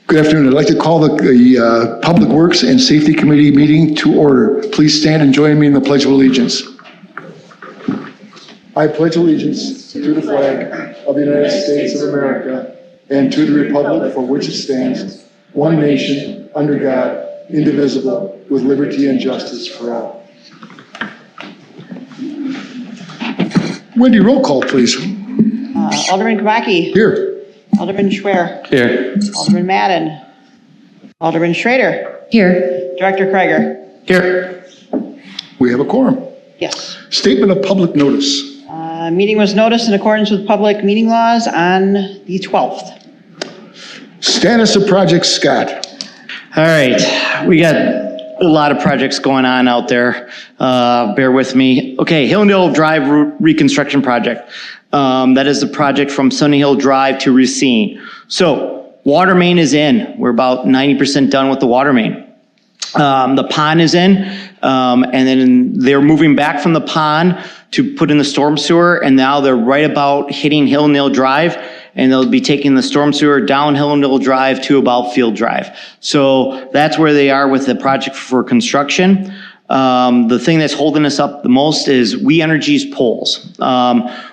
Good afternoon. I'd like to call the Public Works and Safety Committee meeting to order. Please stand and join me in the Pledge of Allegiance. I pledge allegiance to the flag of the United States of America and to the republic for which it stands, one nation, under God, indivisible, with liberty and justice for all. Wendy, roll call, please. Alderman Kabaki. Here. Alderman Schwer. Here. Alderman Madden. Alderman Schrader. Here. Director Kreger. Here. We have a quorum. Yes. Statement of public notice. Meeting was noticed in accordance with public meeting laws on the 12th. Status of project, Scott. All right, we got a lot of projects going on out there. Bear with me. Okay, Hillendale Drive reconstruction project. That is the project from Sunny Hill Drive to Racine. So water main is in. We're about 90% done with the water main. The pond is in, and then they're moving back from the pond to put in the storm sewer, and now they're right about hitting Hillendale Drive, and they'll be taking the storm sewer down Hillendale Drive to about Field Drive. So that's where they are with the project for construction. The thing that's holding us up the most is We Energy's poles.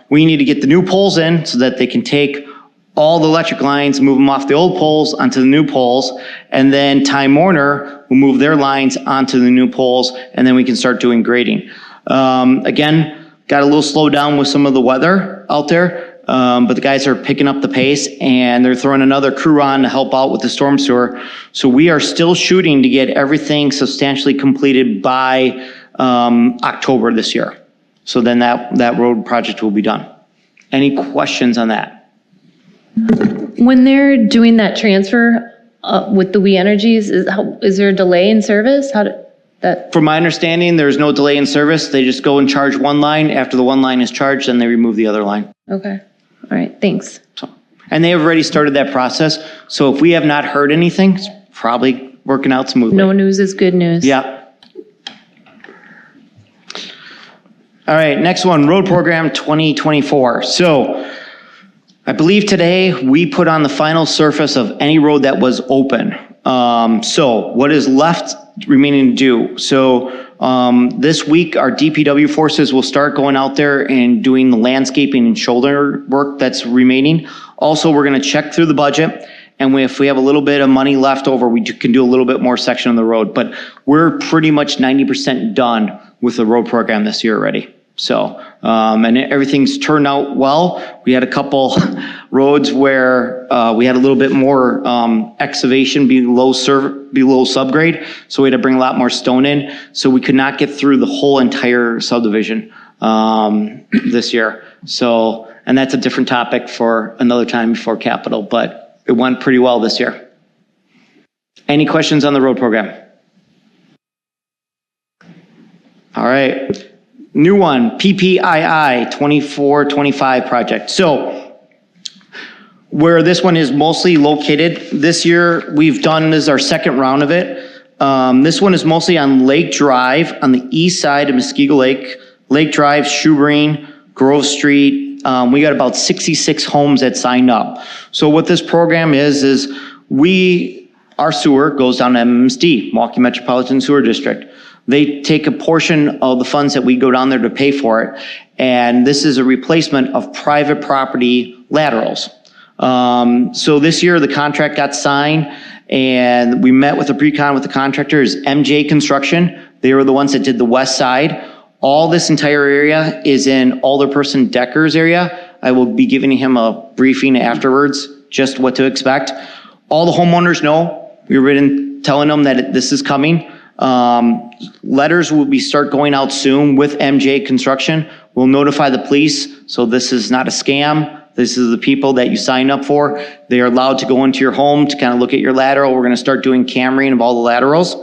We need to get the new poles in so that they can take all the electric lines, move them off the old poles onto the new poles, and then Time Warner will move their lines onto the new poles, and then we can start doing grading. Again, got a little slowed down with some of the weather out there, but the guys are picking up the pace, and they're throwing another crew on to help out with the storm sewer. So we are still shooting to get everything substantially completed by October this year. So then that road project will be done. Any questions on that? When they're doing that transfer with the We Energies, is there a delay in service? From my understanding, there's no delay in service. They just go and charge one line. After the one line is charged, then they remove the other line. Okay. All right. Thanks. And they have already started that process. So if we have not heard anything, it's probably working out smoothly. No news is good news. Yeah. All right, next one, road program 2024. So I believe today we put on the final surface of any road that was open. So what is left remaining to do? So this week, our DPW forces will start going out there and doing the landscaping and shoulder work that's remaining. Also, we're going to check through the budget, and if we have a little bit of money left over, we can do a little bit more section of the road. But we're pretty much 90% done with the road program this year already. So, and everything's turned out well. We had a couple roads where we had a little bit more excavation below subgrade, so we had to bring a lot more stone in. So we could not get through the whole entire subdivision this year. So, and that's a different topic for another time before capital, but it went pretty well this year. Any questions on the road program? All right. New one, PPII 2425 project. So where this one is mostly located, this year we've done, this is our second round of it. This one is mostly on Lake Drive on the east side of Muskego Lake, Lake Drive, Shoebreen, Grove Street. We got about 66 homes that signed up. So what this program is our sewer goes down to MMSD, Milwaukee Metropolitan Sewer District. They take a portion of the funds that we go down there to pay for it, and this is a replacement of private property laterals. So this year the contract got signed, and we met with a pre-con with the contractors, MJ Construction. They were the ones that did the west side. All this entire area is in Alderperson Decker's area. I will be giving him a briefing afterwards, just what to expect. All the homeowners know. We've been telling them that this is coming. Letters will start going out soon with MJ Construction. We'll notify the police, so this is not a scam. This is the people that you sign up for. They are allowed to go into your home to kind of look at your lateral. We're going to start doing cammering of all the laterals.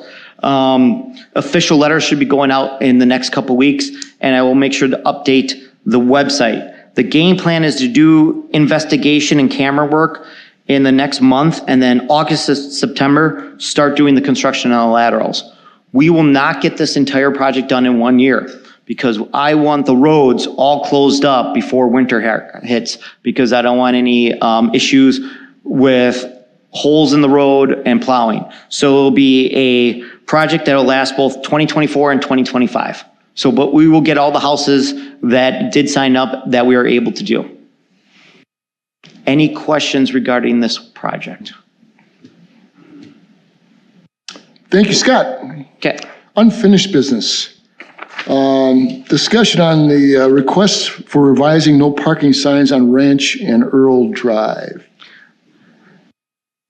Official letters should be going out in the next couple weeks, and I will make sure to update the website. The game plan is to do investigation and camera work in the next month, and then August to September, start doing the construction on the laterals. We will not get this entire project done in 1 year because I want the roads all closed up before winter hits, because I don't want any issues with holes in the road and plowing. So it'll be a project that will last both 2024 and 2025. So, but we will get all the houses that did sign up that we are able to do. Any questions regarding this project? Thank you, Scott. Okay. Unfinished business. Discussion on the request for revising no parking signs on Ranch and Earl Drive.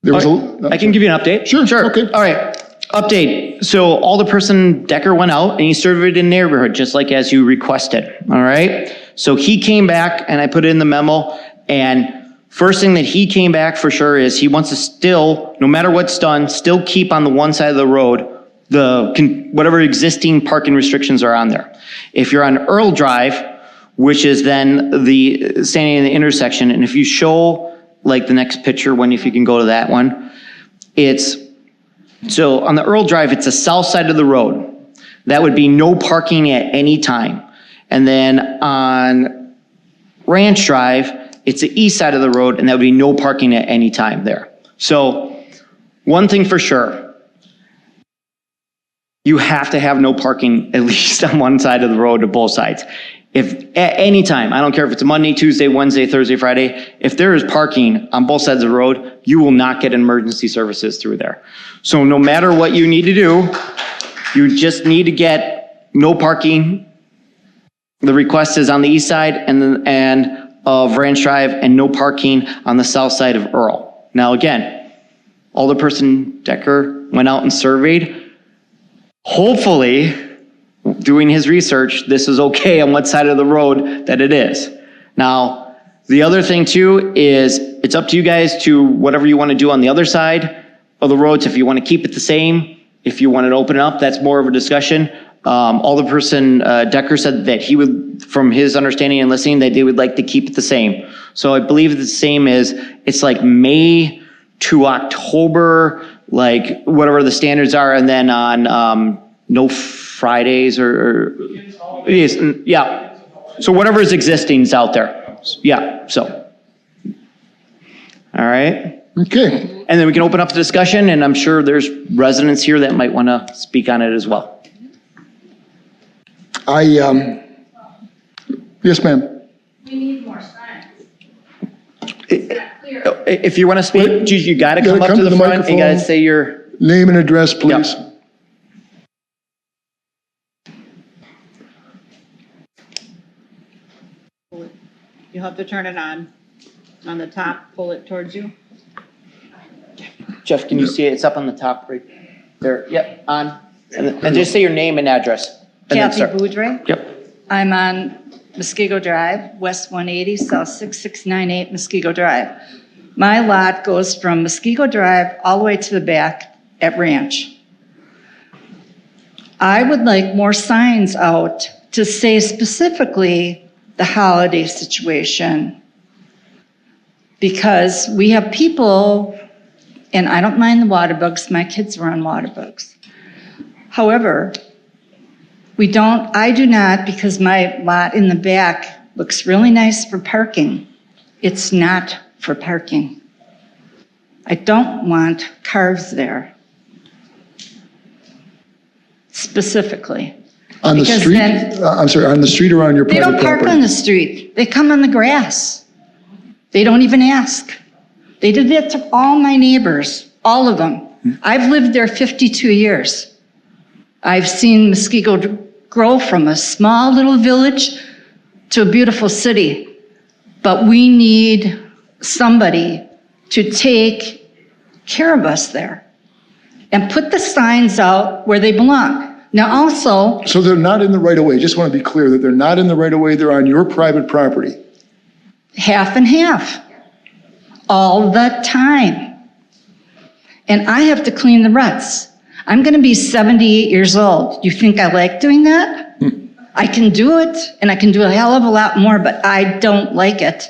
There was I can give you an update. Sure. Okay. All right. Update. So Alderperson Decker went out and he surveyed the neighborhood just like as you requested. All right. So he came back and I put it in the memo, and first thing that he came back for sure is he wants to still, no matter what's done, still keep on the one side of the road whatever existing parking restrictions are on there. If you're on Earl Drive, which is then the standing in the intersection, and if you show like the next picture, if you can go to that one, so on the Earl Drive, it's the south side of the road. That would be no parking at any time. And then on Ranch Drive, it's the east side of the road, and that would be no parking at any time there. So one thing for sure, you have to have no parking at least on one side of the road to both sides. If at any time, I don't care if it's Monday, Tuesday, Wednesday, Thursday, Friday, if there is parking on both sides of the road, you will not get emergency services through there. So no matter what you need to do, you just need to get no parking. The request is on the east side and of Ranch Drive, and no parking on the south side of Earl. Now again, Alderperson Decker went out and surveyed. Hopefully, doing his research, this is okay on what side of the road that it is. Now, the other thing too is it's up to you guys to whatever you want to do on the other side of the roads. If you want to keep it the same, if you want to open it up, that's more of a discussion. Alderperson Decker said that he would, from his understanding and listening, that they would like to keep it the same. So I believe the same is, it's like May to October, like whatever the standards are, and then on no Fridays or yes, yeah. So whatever is existing is out there. Yeah, so. All right. Okay. And then we can open up the discussion, and I'm sure there's residents here that might want to speak on it as well. Yes, ma'am. We need more signs. If you want to speak, you got to come up to the front. You got to say your name and address, please. Yep. You'll have to turn it on the top, pull it towards you. Jeff, can you see it? It's up on the top right there. Yep, on. And just say your name and address. And Kathy then start. Boudre. Yep. I'm on Muskego Drive, West 180, South 6698 Muskego Drive. My lot goes from Muskego Drive all the way to the back at Ranch. I would like more signs out to say specifically the holiday situation, because we have people, and I don't mind the water bugs, my kids were on water bugs. However, I do not, because my lot in the back looks really nice for parking. It's not for parking. I don't want cars there, specifically. On the Because street? then- I'm sorry, on the street or on your They private don't property? park on the street. They come on the grass. They don't even ask. They did that to all my neighbors, all of them. I've lived there 52 years. I've seen Muskego grow from a small little village to a beautiful city. But we need somebody to take care of us there and put the signs out where they belong. Now also, So they're not in the right of way. Just want to be clear that they're not in the right of way. They're on your private property. half and half, all the time. And I have to clean the ruts. I'm going to be 78 years old. You think I like doing that? I can do it, and I can do a hell of a lot more, but I don't like it.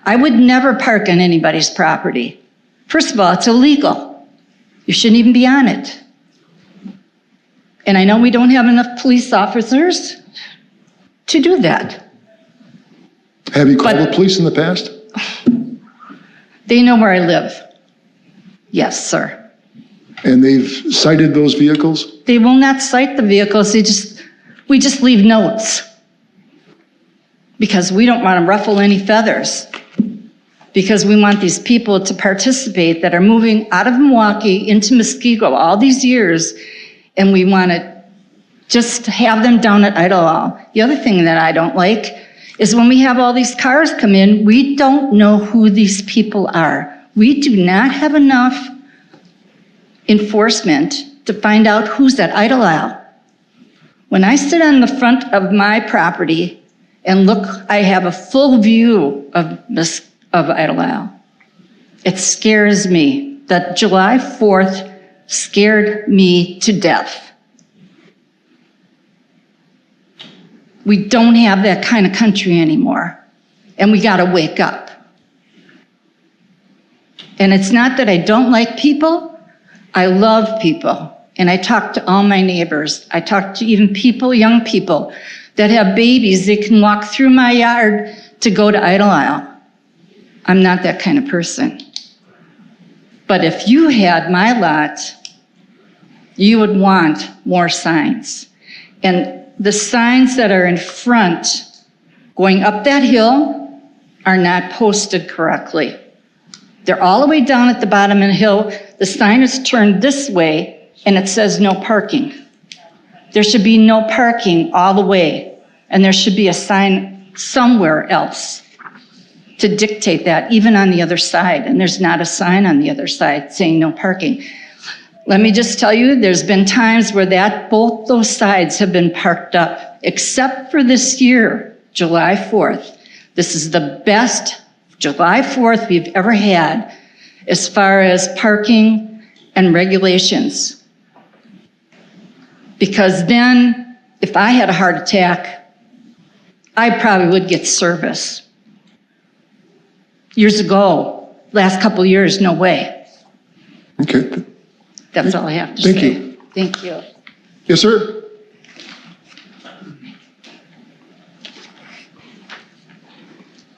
I would never park on anybody's property. First of all, it's illegal. You shouldn't even be on it. And I know we don't have enough police officers to do that. Have you called But- the police in the past? They know where I live. Yes, sir. And they've cited those vehicles? They will not cite the vehicles, we just leave notes. Because we don't want to ruffle any feathers. Because we want these people to participate that are moving out of Milwaukee into Muskego all these years, and we want to just have them down at Idlewild. The other thing that I don't like is when we have all these cars come in, we don't know who these people are. We do not have enough enforcement to find out who's at Idlewild. When I sit on the front of my property and look, I have a full view of Idlewild. It scares me. That July 4th scared me to death. We don't have that kind of country anymore, and we got to wake up. And it's not that I don't like people. I love people, and I talk to all my neighbors. I talk to even people, young people, that have babies. They can walk through my yard to go to Idlewild. I'm not that kind of person. But if you had my lot, you would want more signs. And the signs that are in front going up that hill are not posted correctly. They're all the way down at the bottom of the hill. The sign is turned this way and it says no parking. There should be no parking all the way, and there should be a sign somewhere else to dictate that, even on the other side. And there's not a sign on the other side saying no parking. Let me just tell you, there's been times where both those sides have been parked up, except for this year, July 4th. This is the best July 4th we've ever had as far as parking and regulations. Because then, if I had a heart attack, I probably would get service. Years ago, last couple of years, no way. Okay. That's all I have to Thank say. you. Thank you. Yes, sir?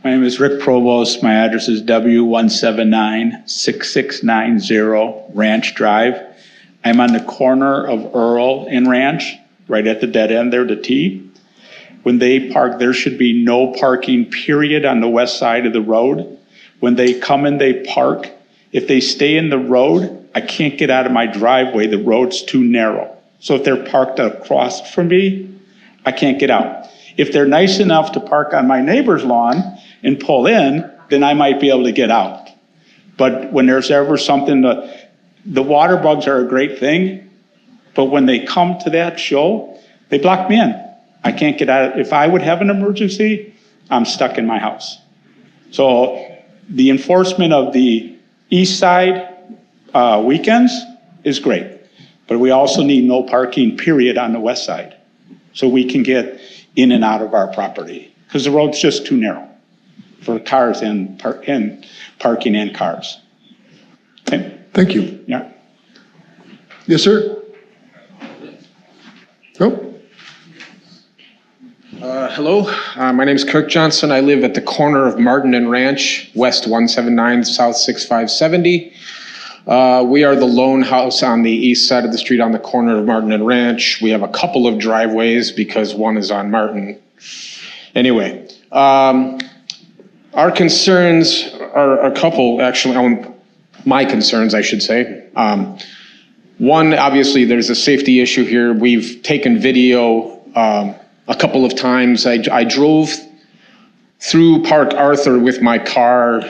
My name is Rick Provost. My address is W179-6690 Ranch Drive. I'm on the corner of Earl and Ranch, right at the dead end there, the T. When they park, there should be no parking, period, on the west side of the road. When they come and they park, if they stay in the road, I can't get out of my driveway. The road's too narrow. So if they're parked across from me, I can't get out. If they're nice enough to park on my neighbor's lawn and pull in, then I might be able to get out. But when there's ever something, the water bugs are a great thing, but when they come to that show, they block me in. I can't get out. If I would have an emergency, I'm stuck in my house. So the enforcement of the east side weekends is great, but we also need no parking, period, on the west side, so we can get in and out of our property, because the road's just too narrow for cars and parking and cars. Okay. Thank you. Yeah. Yes, sir? Nope. Hello, my name is Kirk Johnson. I live at the corner of Martin and Ranch, West 179, South 6570. We are the lone house on the east side of the street on the corner of Martin and Ranch. We have a couple of driveways because one is on Martin. Anyway, our concerns are a couple, actually, my concerns, I should say. One, obviously, there's a safety issue here. We've taken video a couple of times. I drove through Park Arthur with my car,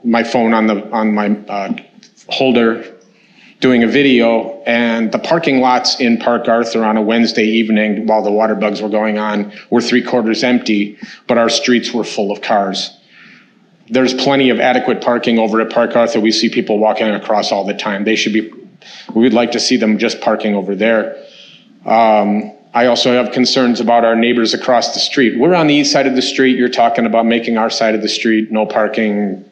my phone on my holder, doing a video, and the parking lots in Park Arthur on a Wednesday evening while the water bugs were going on were 3/4 empty, but our streets were full of cars. There's plenty of adequate parking over at Park Arthur. We see people walking across all the time. We would like to see them just parking over there. I also have concerns about our neighbors across the street. We're on the east side of the street. You're talking about making our side of the street no parking.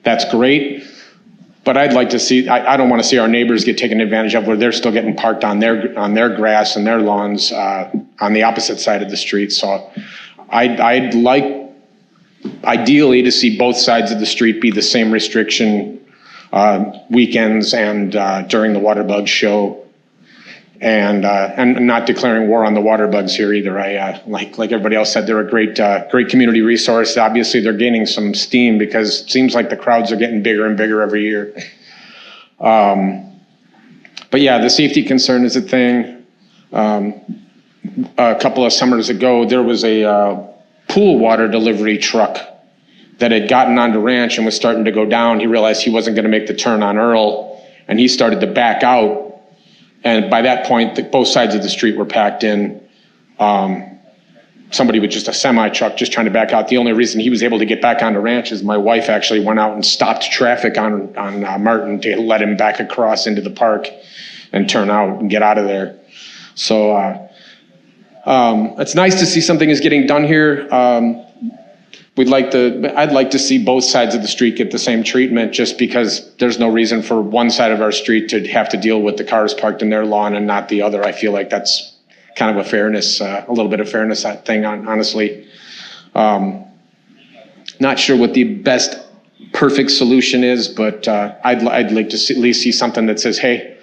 That's great. But I'd like to see, I don't want to see our neighbors get taken advantage of where they're still getting parked on their grass and their lawns on the opposite side of the street. So I'd like ideally to see both sides of the street be the same restriction weekends and during the water bug show. And not declaring war on the water bugs here either. Like everybody else said, they're a great community resource. Obviously, they're gaining some steam because it seems like the crowds are getting bigger and bigger every year. But yeah, the safety concern is a thing. A couple of summers ago, there was a pool water delivery truck that had gotten onto ranch and was starting to go down. He realized he wasn't going to make the turn on Earl, and he started to back out. And by that point, both sides of the street were packed in. Somebody with just a semi truck just trying to back out. The only reason he was able to get back onto ranch is my wife actually went out and stopped traffic on Martin to let him back across into the park and turn out and get out of there. So it's nice to see something is getting done here. I'd like to see both sides of the street get the same treatment, just because there's no reason for one side of our street to have to deal with the cars parked in their lawn and not the other. I feel like that's kind of a little bit of fairness thing, honestly. Not sure what the best perfect solution is, but I'd like to at least see something that says, hey,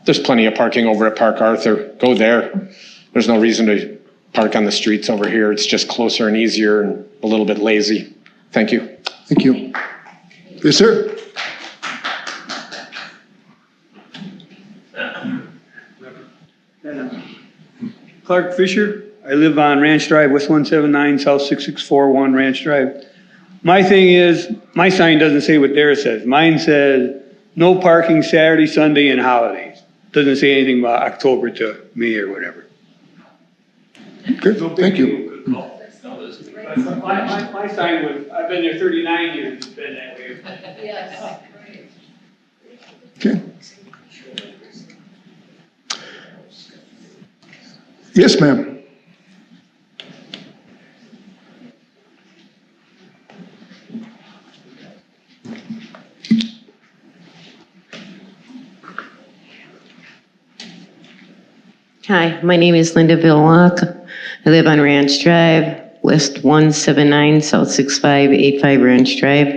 there's plenty of parking over at Park Arthur. Go there. There's no reason to park on the streets over here. It's just closer and easier and a little bit lazy. Thank you. Thank you. Yes, sir. Clark Fisher. I live on Ranch Drive, West 179, South 664-1 Ranch Drive. My thing is, my sign doesn't say what theirs says. Mine says, no parking Saturday, Sunday, and holidays. Doesn't say anything about October to May or whatever. Good, thank you. My sign was, I've been there 39 years, it's been that way. Yes. Okay. Yes, ma'am. Hi, my name is Linda Villock. I live on Ranch Drive, West 179, South 6585 Ranch Drive.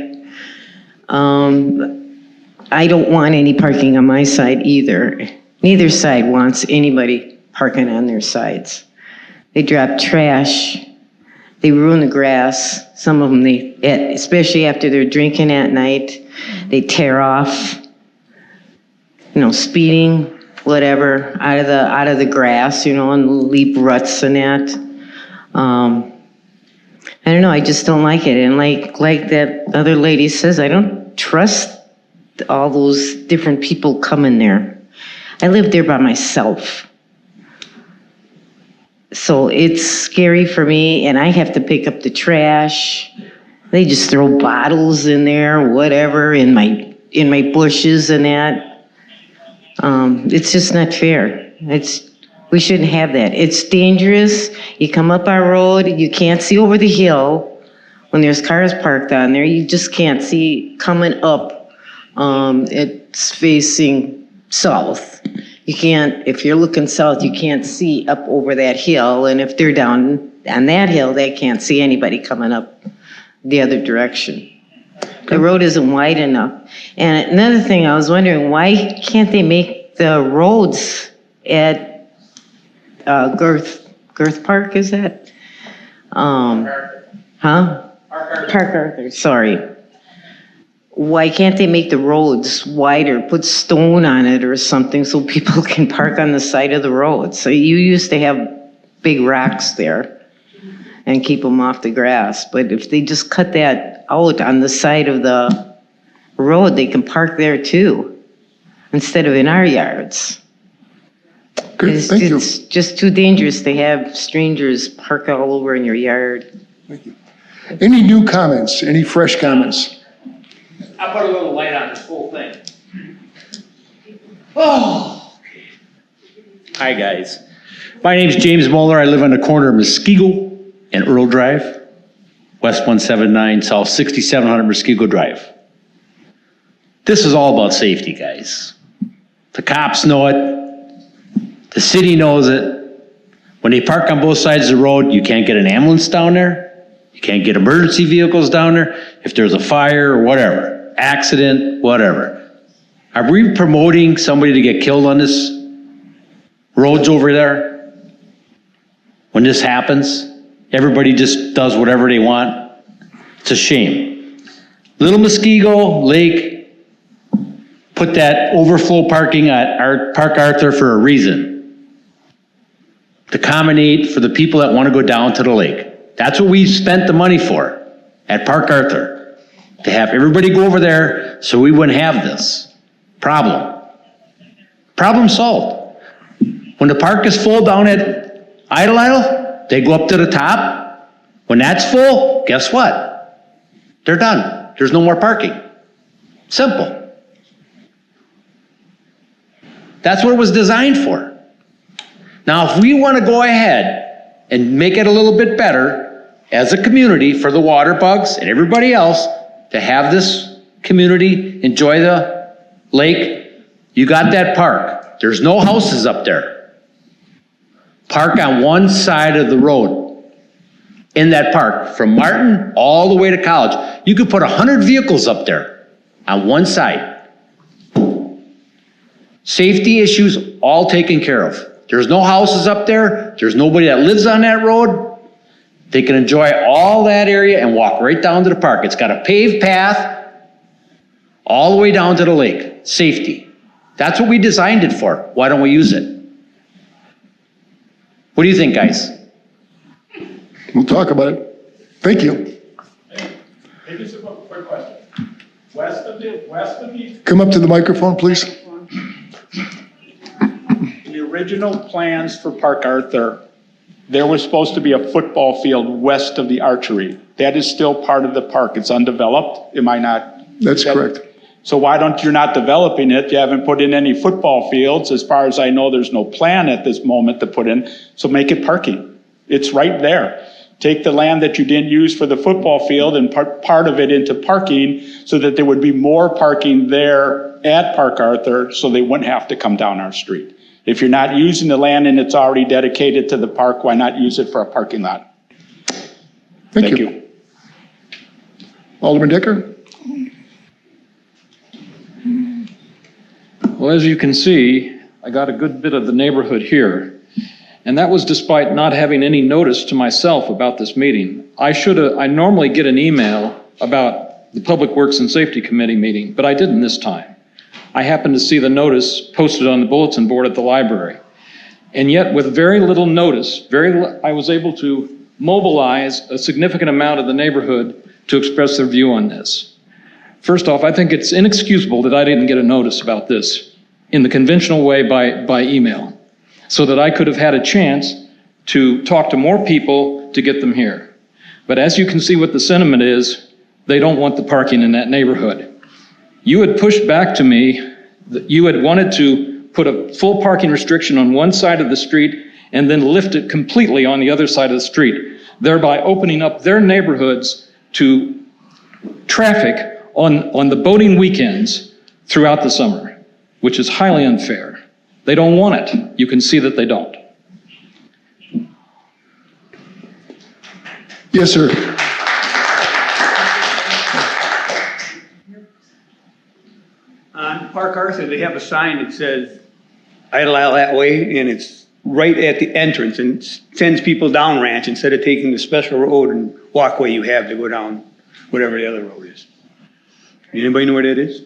I don't want any parking on my side either. Neither side wants anybody parking on their sides. They drop trash. They ruin the grass. Some of them, especially after they're drinking at night, they tear off, speeding, whatever, out of the grass, and leap ruts and that. I don't know, I just don't like it. And like that other lady says, I don't trust all those different people coming there. I live there by myself. So it's scary for me, and I have to pick up the trash. They just throw bottles in there, whatever, in my bushes and that. It's just not fair. We shouldn't have that. It's dangerous. You come up our road, you can't see over the hill when there's cars parked on there. You just can't see coming up. It's facing south. You can't, if you're looking south, you can't see up over that hill. And if they're down on that hill, they can't see anybody coming up the other direction. The road isn't wide enough. And another thing, I was wondering, why can't they make the roads at Girth Park, is that? Park Arthur, sorry. Why can't they make the roads wider, put stone on it or something so people can park on the side of the road? So you used to have big rocks there and keep them off the grass. But if they just cut that out on the side of the road, they can park there too, instead of in our yards. Good, thank you. It's just too dangerous to have strangers park all over in your yard. Thank you. Any new comments? Any fresh comments? I'll put a little light on this whole thing. Oh. Hi, guys. My name's James Moeller. I live on the corner of Muskego and Earl Drive, West 179, South 6700 Muskego Drive. This is all about safety, guys. The cops know it. The city knows it. When they park on both sides of the road, you can't get an ambulance down there. You can't get emergency vehicles down there. If there's a fire or whatever, accident, whatever, Are we promoting somebody to get killed on this roads over there? When this happens, everybody just does whatever they want. It's a shame. Little Muskego Lake put that overflow parking at Park Arthur for a reason. To accommodate for the people that want to go down to the lake. That's what we spent the money for at Park Arthur. To have everybody go over there so we wouldn't have this problem. Problem solved. When the park is full down at Idle, they go up to the top. When that's full, guess what? They're done. There's no more parking. Simple. That's what it was designed for. Now, if we want to go ahead and make it a little bit better as a community for the water bugs and everybody else to have this community enjoy the lake, you got that park. There's no houses up there. Park on one side of the road in that park from Martin all the way to College. You could put 100 vehicles up there on one side. Safety issues all taken care of. There's no houses up there. There's nobody that lives on that road. They can enjoy all that area and walk right down to the park. It's got a paved path all the way down to the lake. Safety. That's what we designed it for. Why don't we use it? What do you think, guys? We'll talk about it. Thank you. Hey, just a quick question. West of the Come up to the microphone, please. the original plans for Park Arthur, there was supposed to be a football field west of the archery. That is still part of the park. It's undeveloped. Am I not? That's correct. So why don't you're not developing it? You haven't put in any football fields. As far as I know, there's no plan at this moment to put in. So make it parking. It's right there. Take the land that you didn't use for the football field and part of it into parking so that there would be more parking there at Park Arthur so they wouldn't have to come down our street. If you're not using the land and it's already dedicated to the park, why not use it for a parking lot? Thank you. Alderman Decker? Well, as you can see, I got a good bit of the neighborhood here. And that was despite not having any notice to myself about this meeting. I normally get an email about the Public Works and Safety Committee meeting, but I didn't this time. I happened to see the notice posted on the bulletin board at the library. And yet with very little notice, I was able to mobilize a significant amount of the neighborhood to express their view on this. First off, I think it's inexcusable that I didn't get a notice about this in the conventional way by email, so that I could have had a chance to talk to more people to get them here. But as you can see what the sentiment is, they don't want the parking in that neighborhood. You had pushed back to me that you had wanted to put a full parking restriction on one side of the street and then lift it completely on the other side of the street, thereby opening up their neighborhoods to traffic on the boating weekends throughout the summer, which is highly unfair. They don't want it. You can see that they don't. Yes, sir. On Park Arthur, they have a sign that says idle out that way, and it's right at the entrance and sends people down Ranch instead of taking the special road and walkway you have to go down whatever the other road is. Anybody know where that is?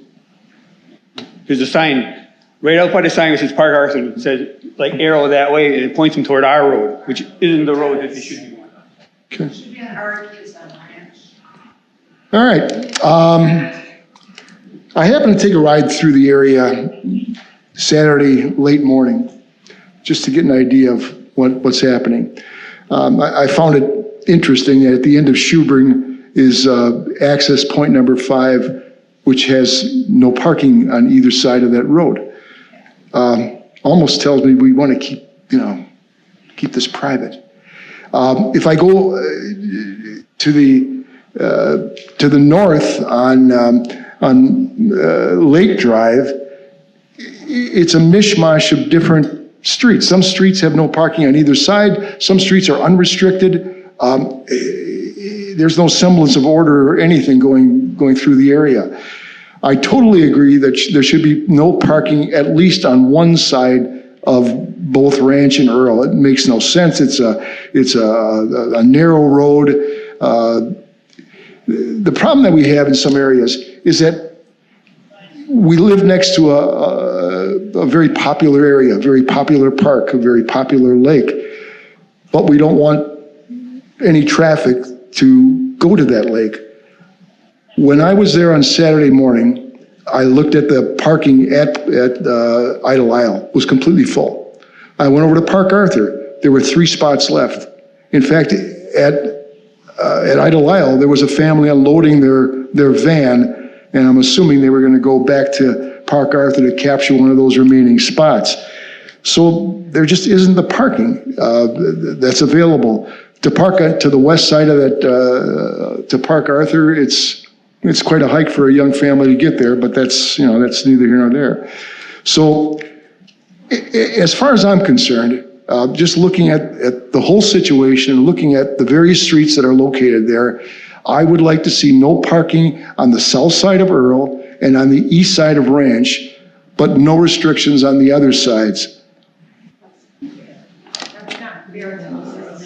There's a sign right out by the sign that says Park Arthur. It says like arrow that way, and it points them toward our road, which isn't the road that they should be on. Okay. Should be on our kids on Ranch. All right. I happened to take a ride through the area Saturday late morning, just to get an idea of what's happening. I found it interesting that at the end of Shoebring is access point number 5, which has no parking on either side of that road. Almost tells me we want to keep this private. If I go to the north on Lake Drive, it's a mishmash of different streets. Some streets have no parking on either side. Some streets are unrestricted. There's no semblance of order or anything going through the area. I totally agree that there should be no parking at least on one side of both Ranch and Earl. It makes no sense. It's a narrow road. The problem that we have in some areas is that we live next to a very popular area, a very popular park, a very popular lake, but we don't want any traffic to go to that lake. When I was there on Saturday morning, I looked at the parking at Idle Isle. It was completely full. I went over to Park Arthur. There were 3 spots left. In fact, at Idle Isle, there was a family unloading their van, and I'm assuming they were going to go back to Park Arthur to capture one of those remaining spots. So there just isn't the parking that's available. To park to the west side of that, to Park Arthur, it's quite a hike for a young family to get there, but that's neither here nor there. So as far as I'm concerned, just looking at the whole situation, looking at the various streets that are located there, I would like to see no parking on the south side of Earl and on the east side of Ranch, but no restrictions on the other sides.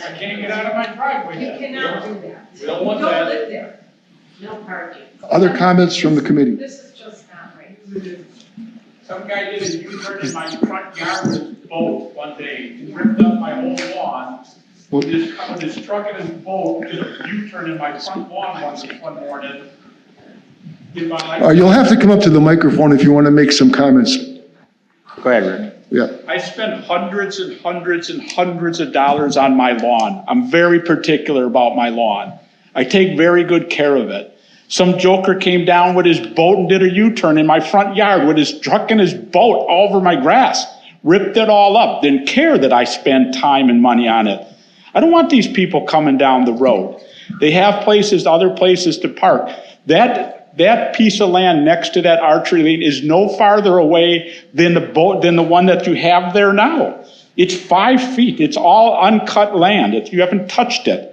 I can't get out of my driveway. You cannot do that. We don't want Don't that. live there. No parking. Other comments from the committee? This is just not right. Some guy did a U-turn in my front yard with his boat one day, and ripped up my whole lawn. With his truck and his boat, did a U-turn in my front lawn one morning. You'll have to come up to the microphone if you want to make some comments. Go ahead, Rick. Yeah. I spend hundreds and hundreds and hundreds of dollars on my lawn. I'm very particular about my lawn. I take very good care of it. Some joker came down with his boat and did a U-turn in my front yard with his truck and his boat all over my grass. Ripped it all up. Didn't care that I spend time and money on it. I don't want these people coming down the road. They have other places to park. That piece of land next to that archery lane is no farther away than the one that you have there now. It's 5 feet. It's all uncut land. You haven't touched it.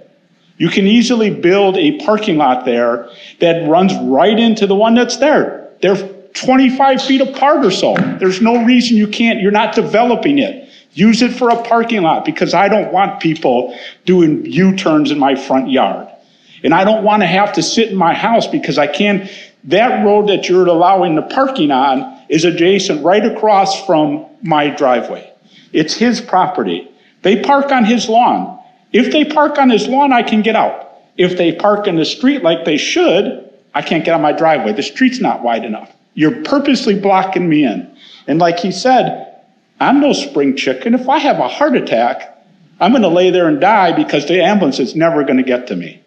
You can easily build a parking lot there that runs right into the one that's there. They're 25 feet apart or so. There's no reason you're not developing it. Use it for a parking lot because I don't want people doing U-turns in my front yard. And I don't want to have to sit in my house because that road that you're allowing the parking on is adjacent right across from my driveway. It's his property. They park on his lawn. If they park on his lawn, I can get out. If they park in the street like they should, I can't get on my driveway. The street's not wide enough. You're purposely blocking me in. And like he said, I'm no spring chicken. If I have a heart attack, I'm going to lay there and die because the ambulance is never going to get to me.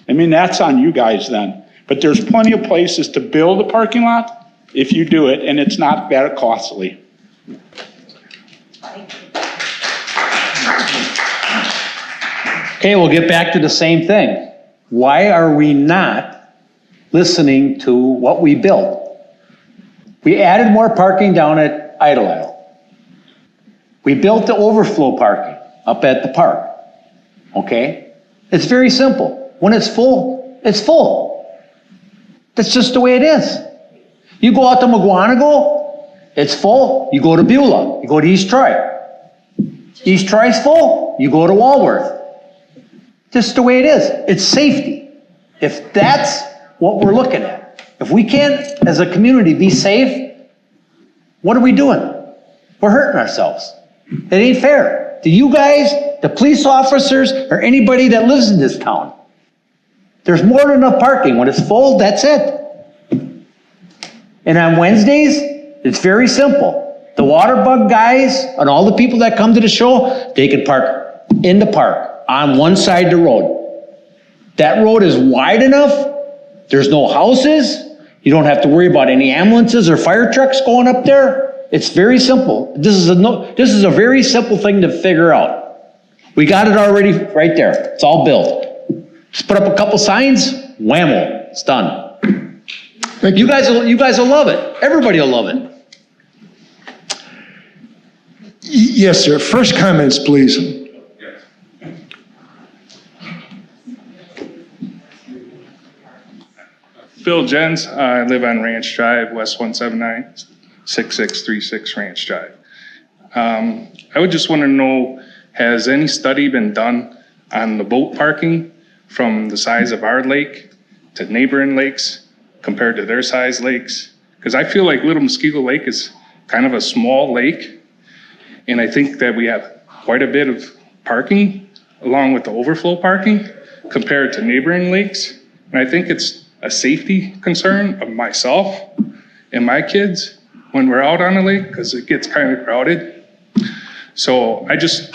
I mean, that's on you guys then. But there's plenty of places to build a parking lot if you do it, and it's not that costly. Okay, we'll get back to the same thing. Why are we not listening to what we built? We added more parking down at Idle Isle. We built the overflow parking up at the park. Okay? It's very simple. When it's full, it's full. That's just the way it is. You go out to McGuanago, it's full. You go to Beulah, you go to East Troy. East Troy's full, you go to Walworth. Just the way it is. It's safety. If that's what we're looking at, if we can't, as a community, be safe, what are we doing? We're hurting ourselves. It ain't fair to you guys, the police officers, or anybody that lives in this town. There's more than enough parking. When it's full, that's it. And on Wednesdays, it's very simple. The water bug guys and all the people that come to the show, they can park in the park on one side of the road. That road is wide enough. There's no houses. You don't have to worry about any ambulances or fire trucks going up there. It's very simple. This is a very simple thing to figure out. We got it already right there. It's all built. Just put up a couple signs, whammo, it's done. Thank you guys will love it. Everybody will love it. Yes, sir. First comments, please. Bill Jens, I live on Ranch Drive, West 179, 6636 Ranch Drive. I would just want to know, has any study been done on the boat parking from the size of our lake to neighboring lakes compared to their size lakes? Because I feel like Little Muskego Lake is kind of a small lake, and I think that we have quite a bit of parking along with the overflow parking compared to neighboring lakes. And I think it's a safety concern of myself and my kids when we're out on the lake because it gets kind of crowded. So I just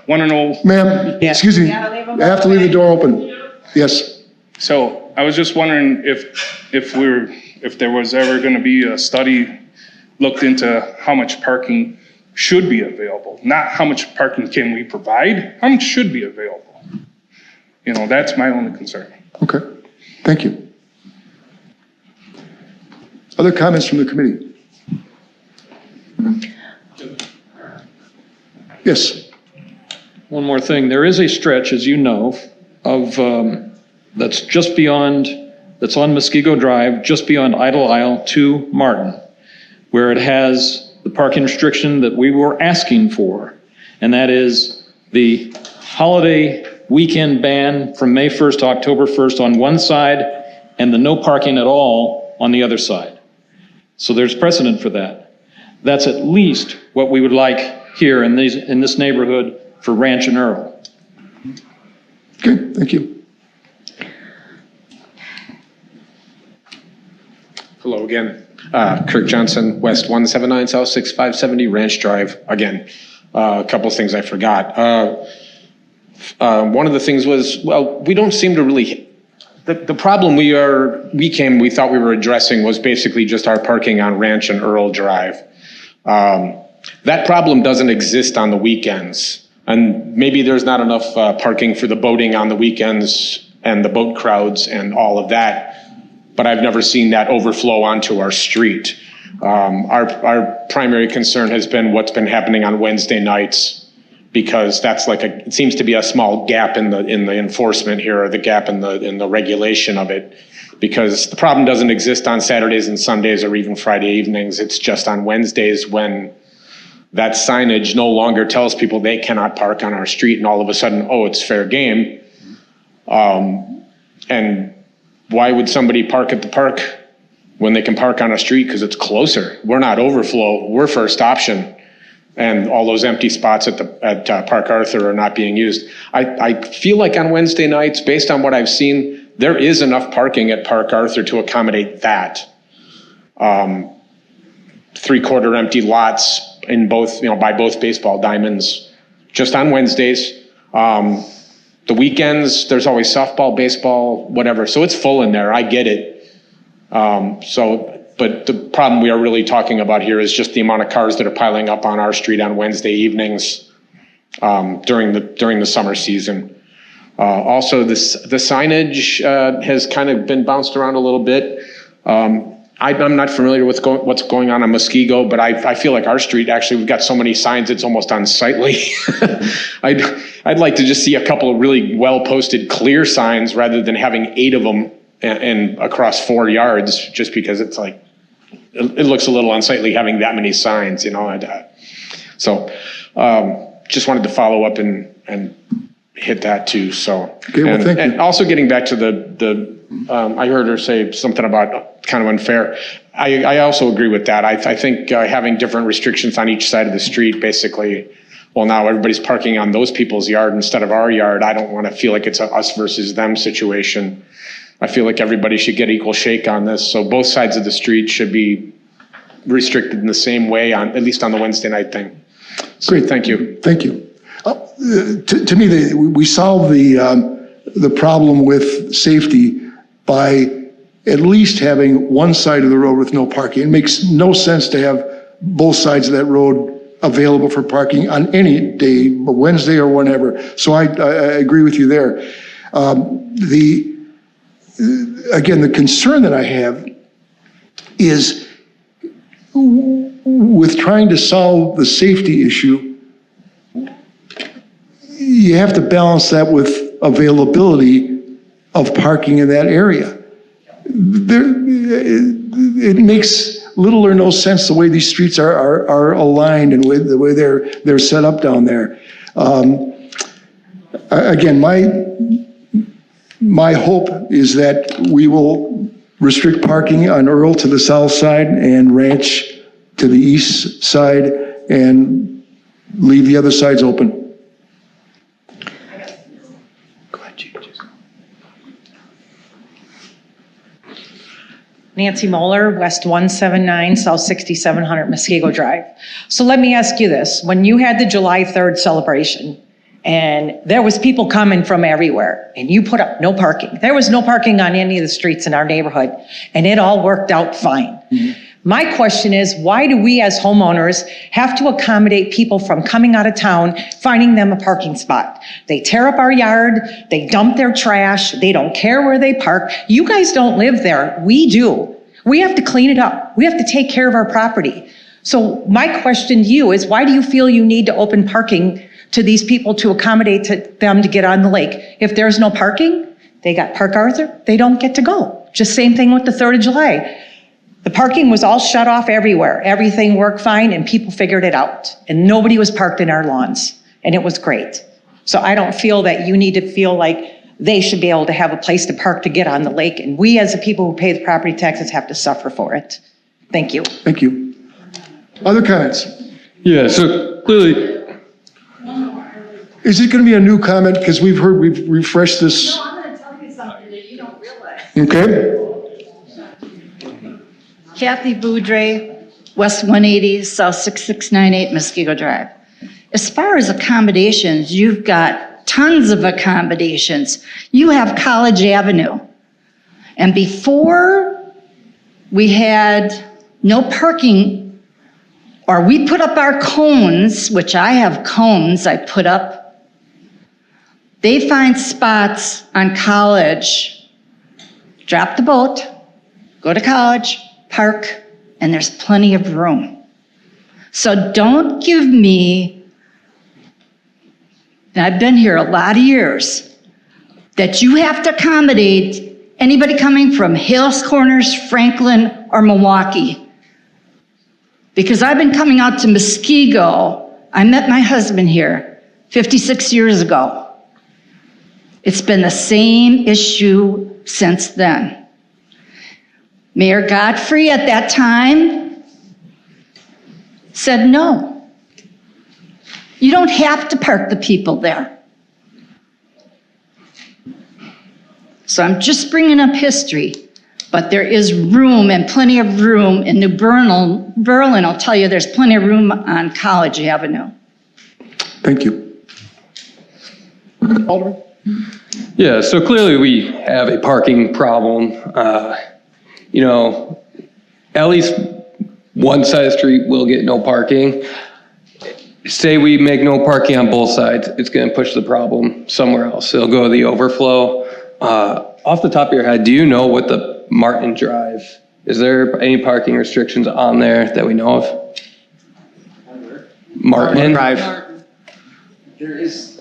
want to know. Ma'am, excuse me, I have to leave the door open. Yes. So I was just wondering if there was ever going to be a study looked into how much parking should be available, not how much parking can we provide, how much should be available. You know, that's my only concern. Okay, thank you. Other comments from the committee? Yes. One more thing, there is a stretch, as you know, of, that's just beyond, that's on Muskego Drive, just beyond Idle Isle to Martin, where it has the parking restriction that we were asking for, and that is the holiday weekend ban from May 1st to October 1st on one side and the no parking at all on the other side. So there's precedent for that. That's at least what we would like here in this neighborhood for Ranch and Earl. Okay, thank you. Hello again. Kirk Johnson, West 179, South 6570, Ranch Drive. Again, a couple of things I forgot. One of the things was, well, we don't seem to really, the problem we thought we were addressing was basically just our parking on Ranch and Earl Drive. That problem doesn't exist on the weekends. And maybe there's not enough parking for the boating on the weekends and the boat crowds and all of that. But I've never seen that overflow onto our street. Our primary concern has been what's been happening on Wednesday nights, because that's it seems to be a small gap in the enforcement here, or the gap in the regulation of it, because the problem doesn't exist on Saturdays and Sundays or even Friday evenings. It's just on Wednesdays when that signage no longer tells people they cannot park on our street, and all of a sudden, oh, it's fair game. And why would somebody park at the park when they can park on a street? Because it's closer. We're not overflow. We're first option. And all those empty spots at Park Arthur are not being used. I feel like on Wednesday nights, based on what I've seen, there is enough parking at Park Arthur to accommodate that. 3/4 empty lots in both, by both baseball diamonds, just on Wednesdays. The weekends, there's always softball, baseball, whatever. So it's full in there. I get it. But the problem we are really talking about here is just the amount of cars that are piling up on our street on Wednesday evenings during the summer season. Also, the signage has kind of been bounced around a little bit. I'm not familiar with what's going on Muskego, but I feel like our street, actually, we've got so many signs, it's almost unsightly. I'd like to just see a couple of really well-posted clear signs rather than having 8 of them and across 4 yards, just because it's it looks a little unsightly having that many signs, So just wanted to follow up and hit that too. So, okay, well, thank you. And also getting back to I heard her say something about kind of unfair. I also agree with that. I think having different restrictions on each side of the street, basically, well, now everybody's parking on those people's yard instead of our yard. I don't want to feel like it's a us versus them situation. I feel like everybody should get equal shake on this. So both sides of the street should be restricted in the same way, at least on the Wednesday night thing. So, great, thank you. Thank you. To me, we solve the problem with safety by at least having one side of the road with no parking. It makes no sense to have both sides of that road available for parking on any day, Wednesday or whenever. So I agree with you there. Again, the concern that I have is with trying to solve the safety issue, you have to balance that with availability of parking in that area. it makes little or no sense the way these streets are aligned and the way they're set up down there. Again, my hope is that we will restrict parking on Earl to the south side and Ranch to the east side and leave the other sides open. Nancy Moeller, West 179, South 6700 Muskego Drive. So let me ask you this. When you had the July 3rd celebration, and there was people coming from everywhere, and you put up no parking. There was no parking on any of the streets in our neighborhood, and it all worked out fine. Mm-hmm. My question is, why do we as homeowners have to accommodate people from coming out of town, finding them a parking spot? They tear up our yard, they dump their trash, they don't care where they park. You guys don't live there, we do. We have to clean it up. We have to take care of our property. So my question to you is, why do you feel you need to open parking to these people to accommodate them to get on the lake? If there's no parking, they got Park Arthur, they don't get to go. Just same thing with the 3rd of July. The parking was all shut off everywhere. Everything worked fine and people figured it out. And nobody was parked in our lawns. And it was great. So I don't feel that you need to feel like they should be able to have a place to park to get on the lake. And we as the people who pay the property taxes have to suffer for it. Thank you. Thank you. Other comments? Yeah, so clearly. Is it going to be a new comment? Because we've refreshed this. No, I'm going to tell you something that you don't realize. Okay. Kathy Boudre, West 180, South 6698 Muskego Drive. As far as accommodations, you've got tons of accommodations. You have College Avenue. And before we had no parking, or we put up our cones, which I have cones I put up, they find spots on College, drop the boat, go to College, park, and there's plenty of room. So don't give me, and I've been here a lot of years, that you have to accommodate anybody coming from Hales Corners, Franklin, or Milwaukee. Because I've been coming out to Muskego. I met my husband here 56 years ago. It's been the same issue since then. Mayor Godfrey at that time said no. You don't have to park the people there. So I'm just bringing up history, but there is room and plenty of room in New Berlin. I'll tell you, there's plenty of room on College Avenue. Thank you. Alderman? Yeah, so clearly we have a parking problem. At least one side of the street will get no parking. Say we make no parking on both sides, it's going to push the problem somewhere else. It'll go to the overflow. Off the top of your head, do you know what the Martin Drive, is there any parking restrictions on there that we know of? Martin Drive. There is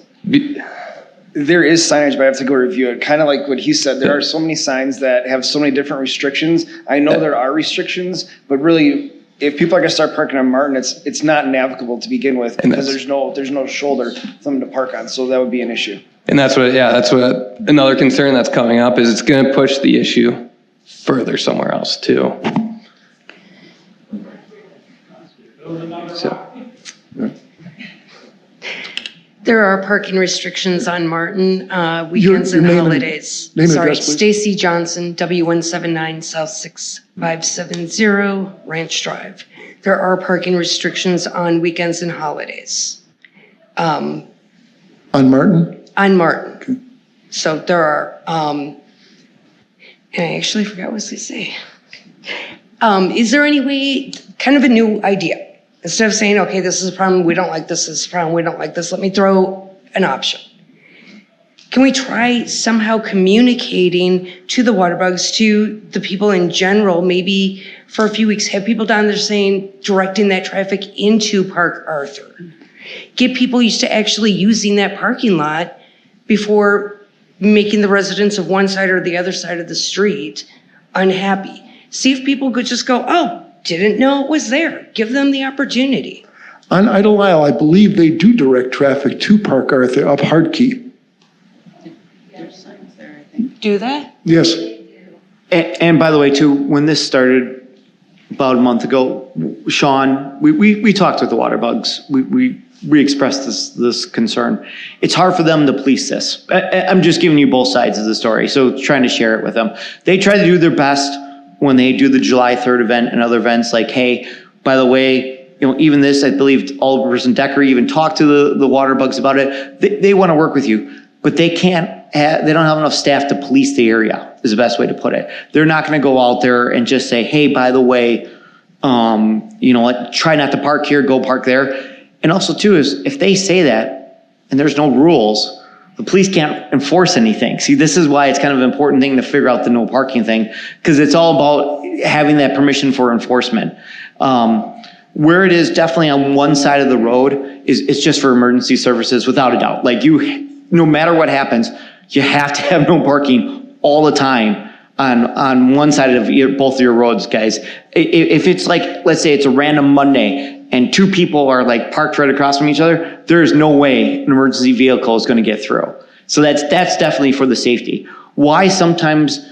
signage, but I have to go review it. Kind of like what he said, there are so many signs that have so many different restrictions. I know there are restrictions, but really, if people are going to start parking on Martin, it's not navigable to begin with because there's no shoulder for them to park on. So that would be an issue. And that's what another concern that's coming up is it's going to push the issue further somewhere else too. So. There are parking restrictions on Martin, weekends and holidays. Sorry, Stacy Johnson, W179 South 6570 Ranch Drive. There are parking restrictions on weekends and holidays. On Martin? On Martin. Okay. So there are, and I actually forgot what I was going to say. Is there any way, kind of a new idea, instead of saying, okay, this is a problem, we don't like this is a problem, we don't like this, let me throw an option. Can we try somehow communicating to the waterbugs, to the people in general, maybe for a few weeks, have people down there saying, directing that traffic into Park Arthur? Get people used to actually using that parking lot before making the residents of one side or the other side of the street unhappy. See if people could just go, oh, didn't know it was there. Give them the opportunity. On Idle Isle, I believe they do direct traffic to Park Arthur up Hardkey. Do that? Yes. And by the way, too, when this started about a month ago, Sean, we talked with the water bugs. We expressed this concern. It's hard for them to police this. I'm just giving you both sides of the story, so trying to share it with them. They try to do their best when they do the July 3rd event and other events, like, hey, by the way, even this, I believe Alderperson Decker even talked to the water bugs about it. They want to work with you, but they they don't have enough staff to police the area, is the best way to put it. They're not going to go out there and just say, hey, by the way, try not to park here, go park there. And also, too, is if they say that and there's no rules, the police can't enforce anything. See, this is why it's kind of an important thing to figure out the no parking thing, because it's all about having that permission for enforcement. Where it is definitely on one side of the road is just for emergency services, without a doubt. Like no matter what happens, you have to have no parking all the time on one side of both of your roads, guys. If it's like, let's say it's a random Monday and two people are like parked right across from each other, there is no way an emergency vehicle is going to get through. So that's definitely for the safety. Why sometimes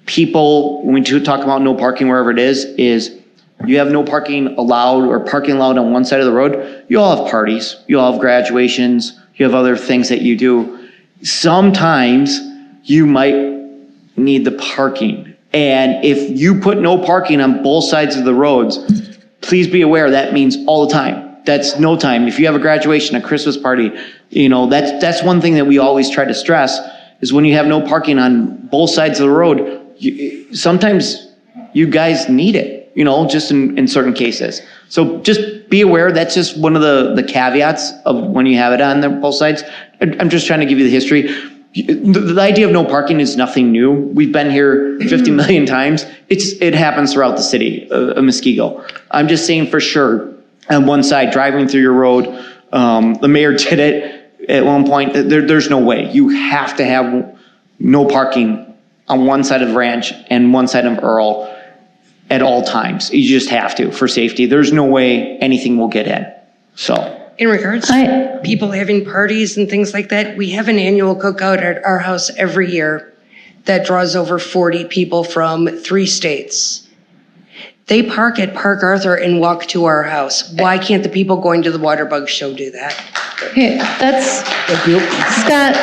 people, when we talk about no parking wherever it is you have no parking allowed or parking allowed on one side of the road. You all have parties, you all have graduations, you have other things that you do. Sometimes you might need the parking. And if you put no parking on both sides of the roads, please be aware that means all the time. That's no time. If you have a graduation, a Christmas party, that's one thing that we always try to stress is when you have no parking on both sides of the road, sometimes you guys need it, just in certain cases. So just be aware, that's just one of the caveats of when you have it on both sides. I'm just trying to give you the history. The idea of no parking is nothing new. We've been here 50 million times. It happens throughout the city of Muskego. I'm just saying for sure, on one side, driving through your road, the mayor did it at one point. There's no way. You have to have no parking on one side of Ranch and one side of Earl at all times. You just have to for safety. There's no way anything will get in. So. In regards to people having parties and things like that, we have an annual cookout at our house every year that draws over 40 people from 3 states. They park at Park Arthur and walk to our house. Why can't the people going to the Waterbug show do that? Okay, Scott,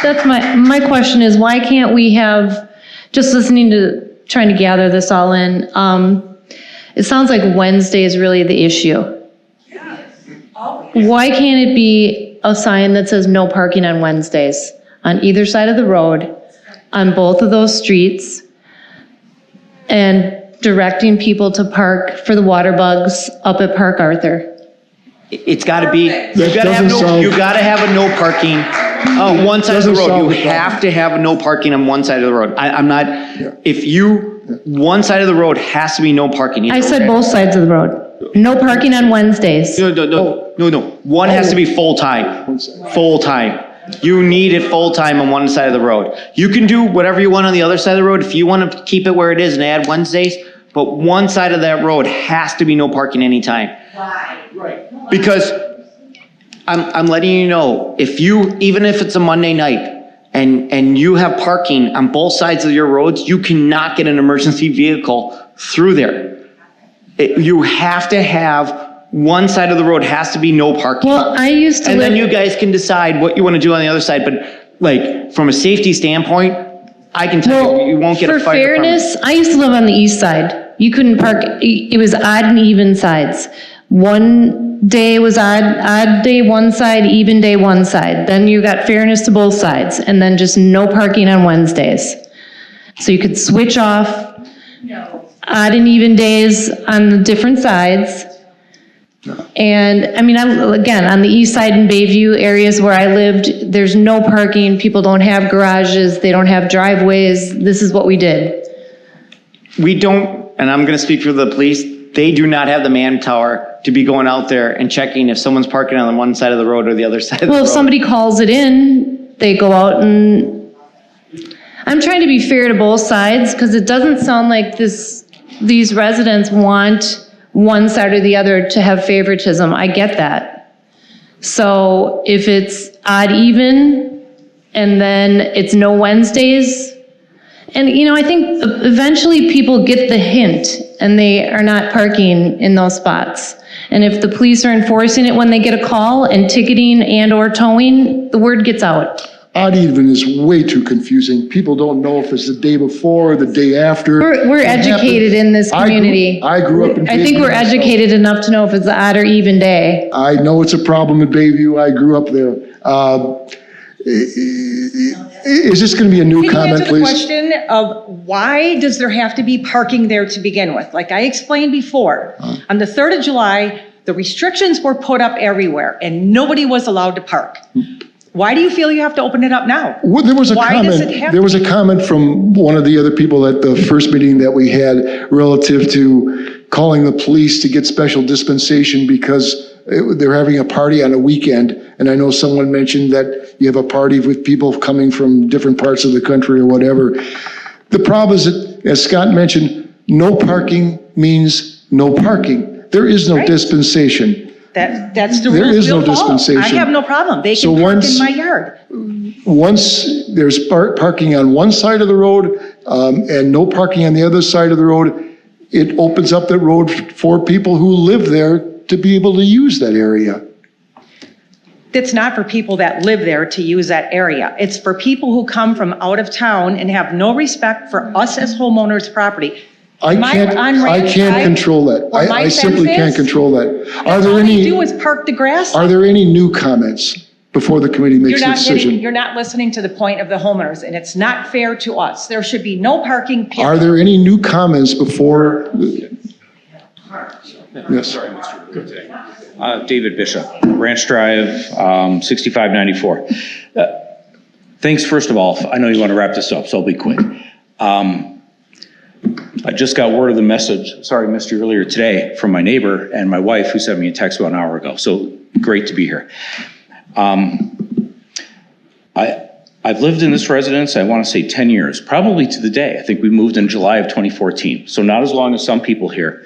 that's my question is, why can't we have, just trying to gather this all in, it sounds like Wednesday is really the issue. Why can't it be a sign that says no parking on Wednesdays on either side of the road, on both of those streets, and directing people to park for the water bugs up at Park Arthur? It's got to be, you got to have a no parking on one side of the road. You have to have a no parking on one side of the road. One side of the road has to be no parking. I said both sides of the road. No parking on Wednesdays. No. One has to be full-time. Full-time. You need it full-time on one side of the road. You can do whatever you want on the other side of the road if you want to keep it where it is and add Wednesdays, but one side of that road has to be no parking anytime. Why? Right. Because I'm letting you know, even if it's a Monday night and you have parking on both sides of your roads, you cannot get an emergency vehicle through there. You have to have one side of the road has to be no parking. Well, I used to and then you guys can decide what you want to do on the other side. But like from a safety standpoint, I can tell you won't get a fire. For fairness, I used to live on the east side. You couldn't park. It was odd and even sides. One day was odd day one side, even day one side. Then you got fairness to both sides, and then just no parking on Wednesdays. So you could switch off odd and even days on the different sides. And I mean, again, on the east side in Bayview, areas where I lived, there's no parking. People don't have garages. They don't have driveways. This is what we did. We don't, and I'm going to speak for the police, they do not have the manpower to be going out there and checking if someone's parking on one side of the road or the other side of the road. Well, if somebody calls it in, they go out and I'm trying to be fair to both sides, because it doesn't sound like these residents want one side or the other to have favoritism. I get that. So if it's odd even, and then it's no Wednesdays, and I think eventually people get the hint, and they are not parking in those spots. And if the police are enforcing it when they get a call and ticketing and or towing, the word gets out. Odd even is way too confusing. People don't know if it's the day before or the day after. We're educated in this community. I grew up in I think Bayview we're myself. educated enough to know if it's the odd or even day. I know it's a problem in Bayview. I grew up there. Is this going to be a new Can you comment, answer the please? question of why does there have to be parking there to begin with? Like I explained before, on the 3rd of July, the restrictions were put up everywhere and nobody was allowed to park. Why do you feel you have to open it up now? Well, there was a Why does it comment. have There was to a comment from one of the other people at the first meeting that we had relative to calling the police to get special dispensation because they're having a party on a weekend. And I know someone mentioned that you have a party with people coming from different parts of the country or whatever. The problem is that, as Scott mentioned, no parking means no parking. There is no dispensation. That's the There rules is no we'll follow. dispensation. I have no problem. They So can park once- in my yard. Once there's parking on one side of the road and no parking on the other side of the road, it opens up the road for people who live there to be able to use that area. It's not for people that live there to use that area. It's for people who come from out of town and have no respect for us as homeowners' property. I can't control that. where my I simply fence can't is, control that. Are All there they any, do is park the grass. are there any new comments before the committee makes a decision? You're not listening to the point of the homeowners, and it's not fair to us. There should be no parking, period. Are there any new comments before? Yes. David Bishop, Ranch Drive, 6594. Thanks, first of all. I know you want to wrap this up, so I'll be quick. I just got word of the message, sorry, I missed you earlier today, from my neighbor and my wife who sent me a text about an hour ago. So great to be here. I've lived in this residence, I want to say 10 years, probably to the day. I think we moved in July of 2014. So not as long as some people here.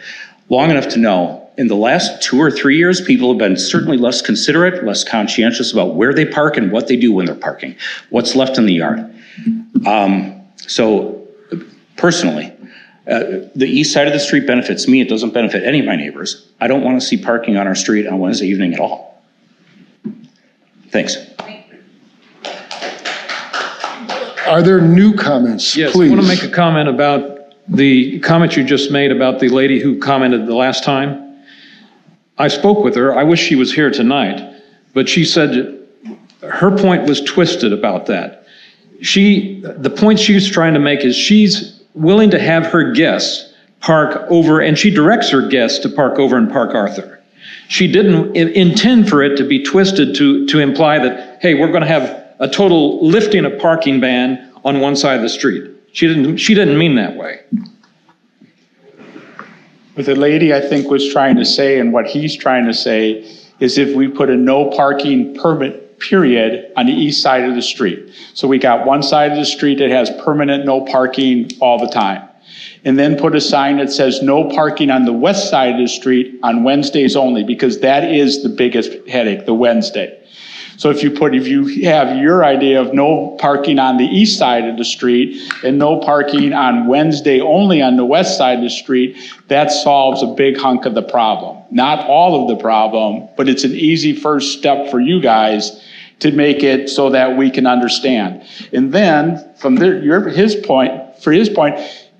Long enough to know, in the last 2 or 3 years, people have been certainly less considerate, less conscientious about where they park and what they do when they're parking, what's left in the yard. So personally, the east side of the street benefits me. It doesn't benefit any of my neighbors. I don't want to see parking on our street on Wednesday evening at all. Thanks. Are there new comments? Yes, Please. I want to make a comment about the comment you just made about the lady who commented the last time. I spoke with her. I wish she was here tonight, but she said her point was twisted about that. The point she's trying to make is she's willing to have her guests park over, and she directs her guests to park over in Park Arthur. She didn't intend for it to be twisted to imply that, hey, we're going to have a total lifting of parking ban on one side of the street. She didn't mean that way. What the lady, I think, was trying to say, and what he's trying to say, is if we put a no parking permit period on the east side of the street. So we got one side of the street that has permanent no parking all the time. And then put a sign that says no parking on the west side of the street on Wednesdays only, because that is the biggest headache, the Wednesday. So if you have your idea of no parking on the east side of the street and no parking on Wednesday only on the west side of the street, that solves a big hunk of the problem. Not all of the problem, but it's an easy first step for you guys to make it so that we can understand. And then from his point,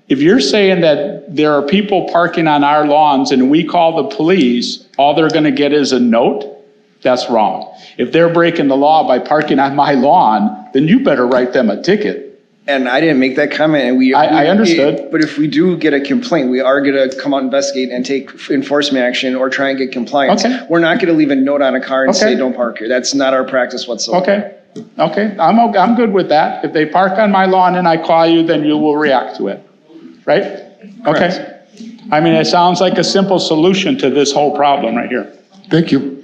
if you're saying that there are people parking on our lawns and we call the police, all they're going to get is a note, that's wrong. If they're breaking the law by parking on my lawn, then you better write them a ticket. And I didn't make that comment, and I understood. But if we do get a complaint, we are going to come out, investigate, and take enforcement action or try and get compliance. Okay. We're not going to leave a note on a car and Okay. say, don't park here. That's not our practice whatsoever. Okay, I'm good with that. If they park on my lawn and I call you, then you will react to it, right? Okay. I mean, it sounds like a simple solution to this whole problem right here. Thank you.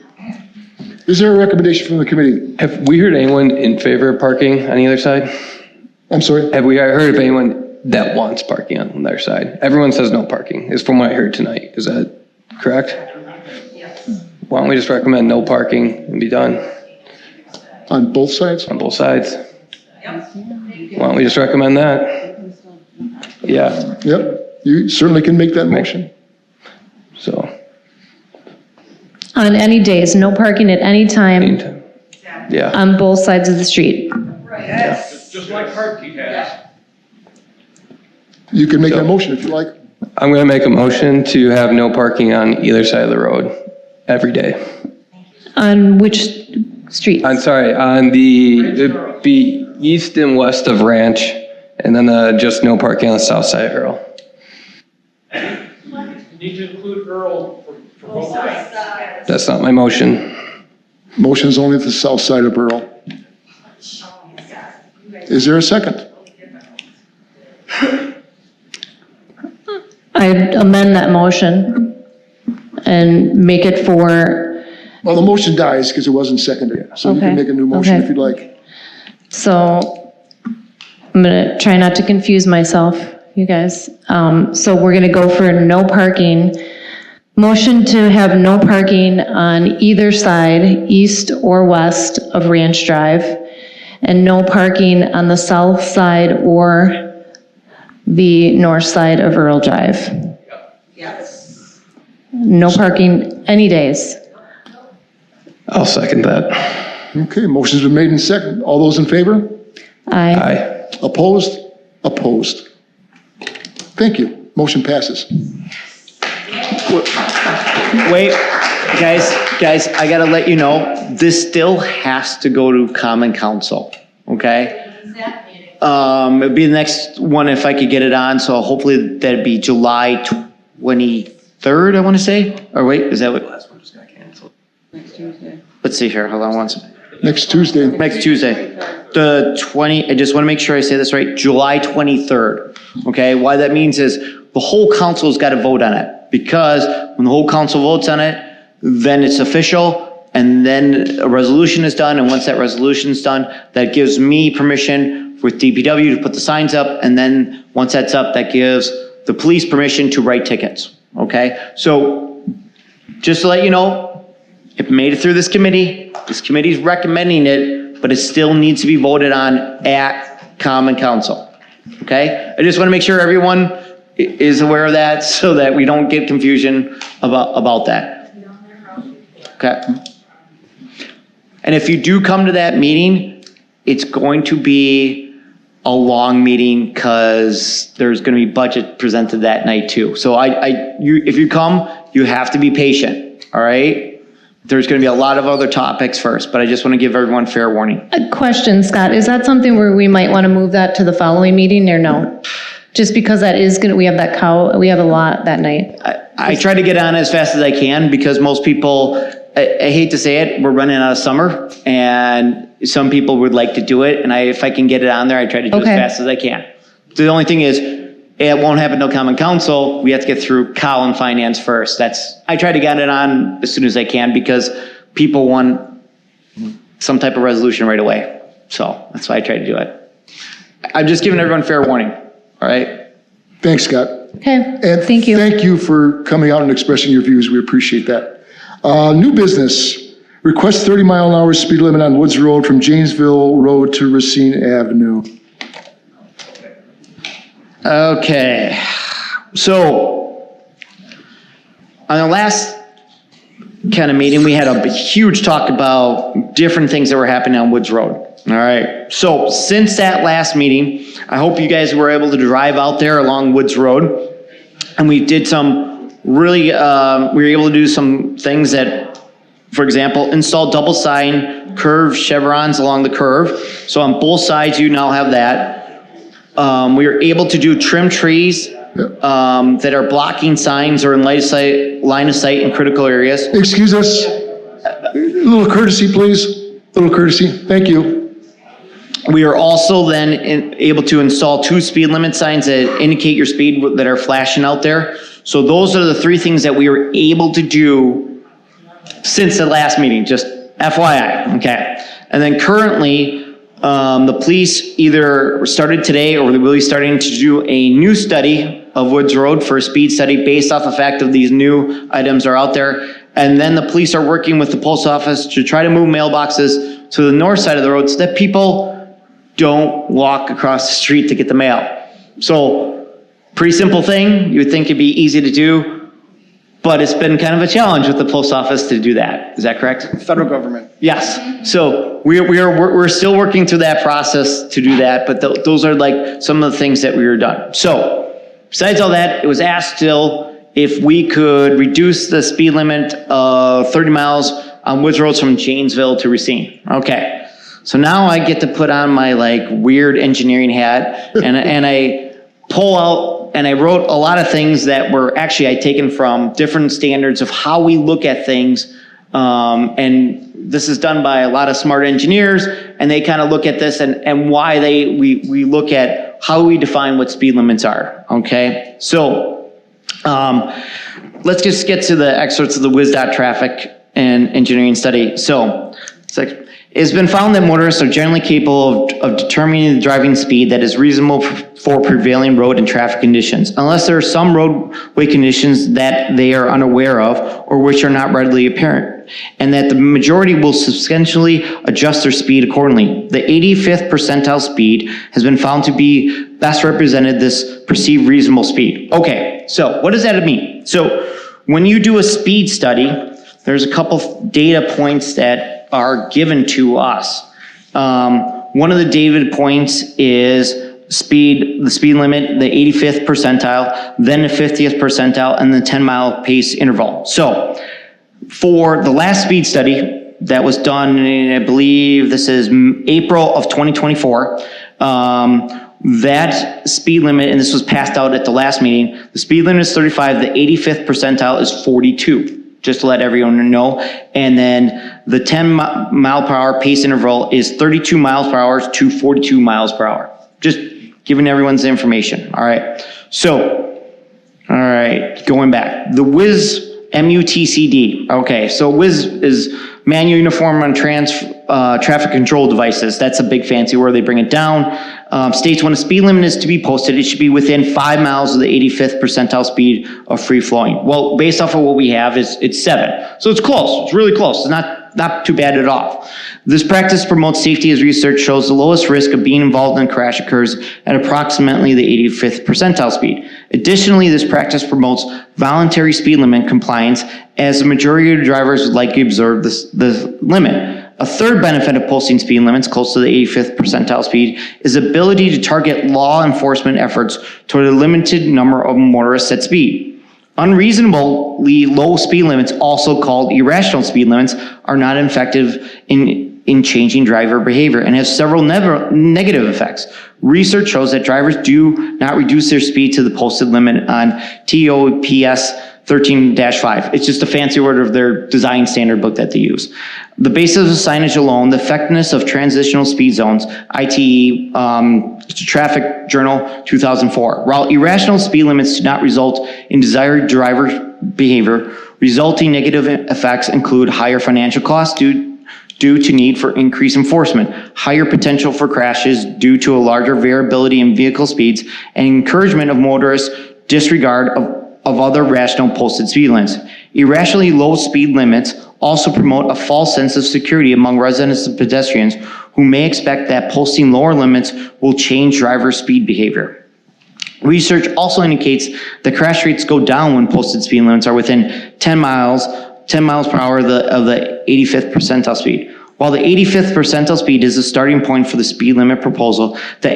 Is there a recommendation from the committee? Have we heard anyone in favor of parking on the other side? I'm sorry? Have we heard of anyone that wants parking on their side? Everyone says no parking, is from what I heard tonight. Is that correct? Yes. Why don't we just recommend no parking and be done? On both sides? On both sides. Why don't we just recommend that? Yeah. Yep, you certainly can make that motion. So. On any days, no parking at any time Yeah. on both sides of the street. Just like Hartke has. You can make that motion if you like. I'm going to make a motion to have no parking on either side of the road every day. On which street? I'm sorry, on it'd be east and west of Ranch, and then just no parking on the south side of Earl. You need to include Earl for both sides. That's not my motion. Motion's only the south side of Earl. Is there a second? I'd amend that motion and make it for, Well, the motion dies because it wasn't seconded, so you can Okay. make a new motion Okay. if you'd like. so I'm gonna try not to confuse myself, you guys. So we're gonna go for no parking. Motion to have no parking on either side, east or west of Ranch Drive, and no parking on the south side or the north side of Earl Drive. Yes. No parking any days. I'll second that. Okay, motion's been made and seconded. All those in favor? Aye. Aye. Opposed? Opposed. Thank you. Motion passes. Wait, guys, I gotta let you know, this still has to go to Common Council, okay? It'd be the next one if I could get it on, so hopefully that'd be July 23rd, I wanna say? Or wait, is that what? Last one just got canceled. Next Tuesday. Let's see here, hold on one second. Next Tuesday. Next Tuesday. I just want to make sure I say this right, July 23rd, okay? Why that means is the whole council's got to vote on it, because when the whole council votes on it, then it's official, and then a resolution is done, and once that resolution's done, that gives me permission with DPW to put the signs up, and then once that's up, that gives the police permission to write tickets, okay? So just to let you know, it made it through this committee. This committee's recommending it, but it still needs to be voted on at Common Council. Okay? I just want to make sure everyone is aware of that so that we don't get confusion about that. Okay? And if you do come to that meeting, it's going to be a long meeting because there's going to be budget presented that night too. So if you come, you have to be patient. All right? There's going to be a lot of other topics first, but I just want to give everyone fair warning. A question, Scott, is that something where we might want to move that to the following meeting or no? Just because that is going to, we have a lot that night. I try to get on as fast as I can because most people, I hate to say it, we're running out of summer and some people would like to do it. And if I can get it on there, I try to do it as fast as I can. The only thing is, it won't happen till Common Council. We have to get through Colin Finance first. I try to get it on as soon as I can because people want some type of resolution right away. So that's why I try to do it. I'm just giving everyone fair warning. All right? Thanks, Scott. Okay, and thank you. Thank you for coming out and expressing your views. We appreciate that. New business. Request 30-mile-an-hour speed limit on Woods Road from Janesville Road to Racine Avenue. Okay, so on the last kind of meeting, we had a huge talk about different things that were happening on Woods Road. All right, so since that last meeting, I hope you guys were able to drive out there along Woods Road, and we did some really, we were able to do some things that, for example, install double sign curve chevrons along the curve. So on both sides, you now have that. We were able to do trim trees that are blocking signs or in line of sight in critical areas. Excuse us. A little courtesy, please. A little courtesy. Thank you. We are also then able to install 2 speed limit signs that indicate your speed that are flashing out there. So those are the 3 things that we were able to do since the last meeting, just FYI, okay? And then currently, The police either started today or they will be starting to do a new study of Woods Road for a speed study based off the fact of these new items are out there. And then the police are working with the post office to try to move mailboxes to the north side of the road so that people don't walk across the street to get the mail. So, pretty simple thing. You would think it'd be easy to do, but it's been kind of a challenge with the post office to do that. Is that correct? Federal government. Yes. So we're still working through that process to do that, but those are like some of the things that we were done. So, besides all that, it was asked still if we could reduce the speed limit of 30 miles on Woods Road from Janesville to Racine. Okay. So now I get to put on my like weird engineering hat and I pull out and I wrote a lot of things that were actually I taken from different standards of how we look at things. And this is done by a lot of smart engineers, and they kind of look at this and why we look at how we define what speed limits are. Okay. So, let's just get to the excerpts of the WisDOT traffic and engineering study. So, it's been found that motorists are generally capable of determining the driving speed that is reasonable for prevailing road and traffic conditions, unless there are some roadway conditions that they are unaware of or which are not readily apparent, and that the majority will substantially adjust their speed accordingly. The 85th percentile speed has been found to be best represented this perceived reasonable speed. Okay, so what does that mean? So when you do a speed study, there's a couple data points that are given to us. One of the data points is the speed limit, the 85th percentile, then the 50th percentile, and the 10-mile pace interval. So for the last speed study that was done, I believe this is April of 2024, that speed limit, and this was passed out at the last meeting, the speed limit is 35, the 85th percentile is 42. Just to let everyone know. And then the 10-mile-per-hour pace interval is 32 miles per hour to 42 miles per hour. Just giving everyone's information. All right. So, all right, going back. The WIS MUTCD. Okay, so WIS is Manual Uniform on Traffic Control Devices. That's a big fancy word. They bring it down. States when a speed limit is to be posted, it should be within 5 miles of the 85th percentile speed of free flowing. Well, based off of what we have, it's 7. So it's close. It's really close. It's not too bad at all. This practice promotes safety as research shows the lowest risk of being involved in a crash occurs at approximately the 85th percentile speed. Additionally, this practice promotes voluntary speed limit compliance as the majority of drivers would likely observe the limit. A third benefit of posting speed limits close to the 85th percentile speed is the ability to target law enforcement efforts toward a limited number of motorists at speed. Unreasonably low speed limits, also called irrational speed limits, are not effective in changing driver behavior and have several negative effects. Research shows that drivers do not reduce their speed to the posted limit on TOPS 13-5. It's just a fancy word of their design standard book that they use. The basis of signage alone, the effectiveness of transitional speed zones, ITE, Traffic Journal 2004. While irrational speed limits do not result in desired driver behavior, resulting negative effects include higher financial costs due to need for increased enforcement, higher potential for crashes due to a larger variability in vehicle speeds, and encouragement of motorists' disregard of other rational posted speed limits. Irrationally low speed limits also promote a false sense of security among residents and pedestrians who may expect that posting lower limits will change driver speed behavior. Research also indicates that crash rates go down when posted speed limits are within 10 miles per hour of the 85th percentile speed. While the 85th percentile speed is the starting point for the speed limit proposal, the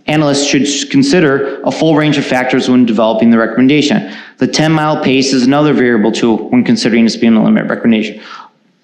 analysts should consider a full range of factors when developing the recommendation. The 10-mile pace is another variable tool when considering the speed limit recommendation.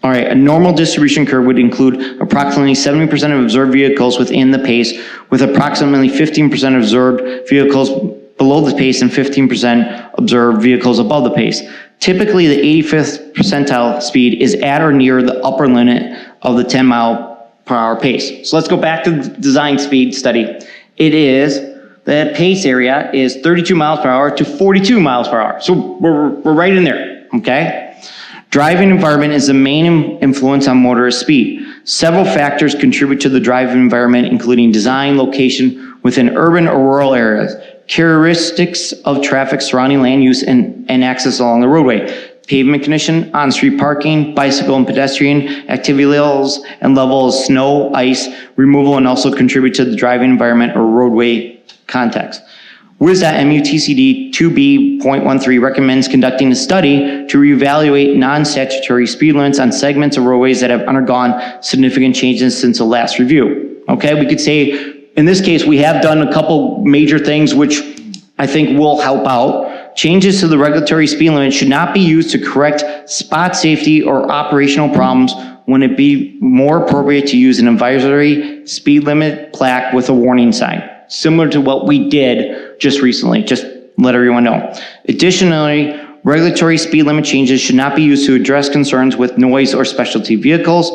All right, a normal distribution curve would include approximately 70% of observed vehicles within the pace, with approximately 15% of observed vehicles below the pace and 15% observed vehicles above the pace. Typically, the 85th percentile speed is at or near the upper limit of the 10-mile-per-hour pace. So let's go back to the design speed study. It is, the pace area is 32 miles per hour to 42 miles per hour. So we're right in there, okay? Driving environment is the main influence on motorist speed. Several factors contribute to the driving environment, including design, location within urban or rural areas, characteristics of traffic surrounding land use and access along the roadway, pavement condition, on-street parking, bicycle and pedestrian activity levels, and levels of snow, ice removal, and also contribute to the driving environment or roadway context. WISDOT MUTCD 2B.13 recommends conducting a study to reevaluate non-statutory speed limits on segments of roadways that have undergone significant changes since the last review. Okay, we could say, in this case, we have done a couple major things which I think will help out. Changes to the regulatory speed limit should not be used to correct spot safety or operational problems when it be more appropriate to use an advisory speed limit plaque with a warning sign, similar to what we did just recently, just let everyone know. Additionally, regulatory speed limit changes should not be used to address concerns with noise or specialty vehicles.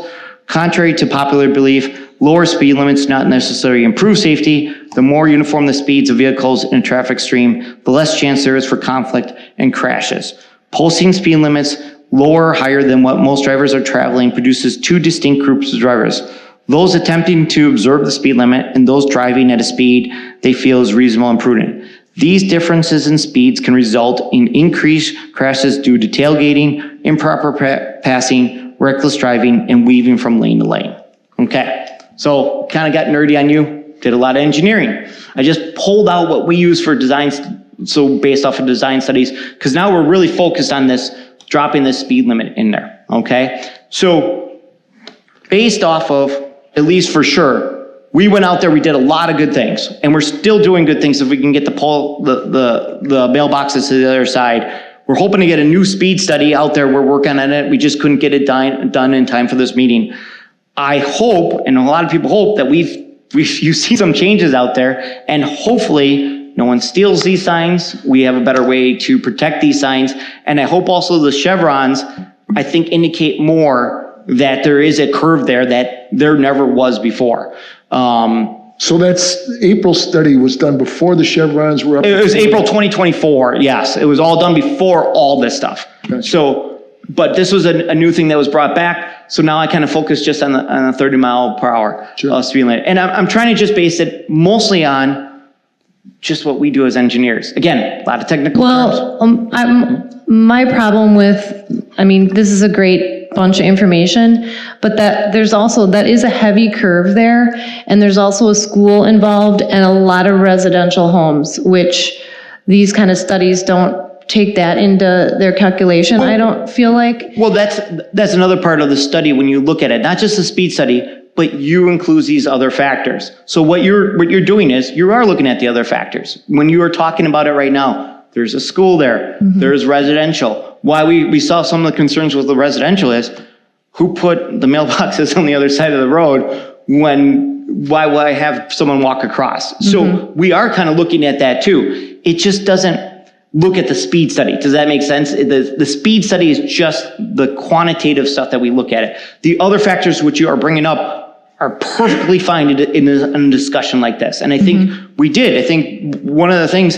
Contrary to popular belief, lower speed limits not necessarily improve safety. The more uniform the speeds of vehicles in a traffic stream, the less chance there is for conflict and crashes. Posting speed limits lower or higher than what most drivers are traveling produces two distinct groups of drivers: those attempting to observe the speed limit and those driving at a speed they feel is reasonable and prudent. These differences in speeds can result in increased crashes due to tailgating, improper passing, reckless driving, and weaving from lane to lane. Okay, so kind of got nerdy on you, did a lot of engineering. I just pulled out what we use for design, so based off of design studies, because now we're really focused on this, dropping this speed limit in there, okay? So based off of, at least for sure, we went out there, we did a lot of good things, and we're still doing good things if we can get the mailboxes to the other side. We're hoping to get a new speed study out there. We're working on it. We just couldn't get it done in time for this meeting. I hope, and a lot of people hope, that you see some changes out there, and hopefully no one steals these signs. We have a better way to protect these signs, and I hope also the chevrons, I think, indicate more that there is a curve there that there never was before. So that's, April study was done before the chevrons were up? It was April 2024, yes. It was all done before all this stuff. Gotcha. So, but this was a new thing that was brought back. So now I kind of focus just on the 30 mile per hour speed limit. And I'm trying to just base it mostly on just what we do as engineers. Again, a lot of technical terms. My problem with, this is a great bunch of information, but that is a heavy curve there, and there's also a school involved and a lot of residential homes, which these kind of studies don't take that into their calculation, I don't feel like. Well, that's another part of the study when you look at it, not just the speed study, but you include these other factors. So what you're doing is you are looking at the other factors. When you are talking about it right now, there's a school there, there's residential. Why we saw some of the concerns with the residential is, who put the mailboxes on the other side of the road why would I have someone walk across? So we are kind of looking at that too. It just doesn't look at the speed study. Does that make sense? The speed study is just the quantitative stuff that we look at it. The other factors which you are bringing up are perfectly fine in a discussion like this. And I think we did. I think one of the things,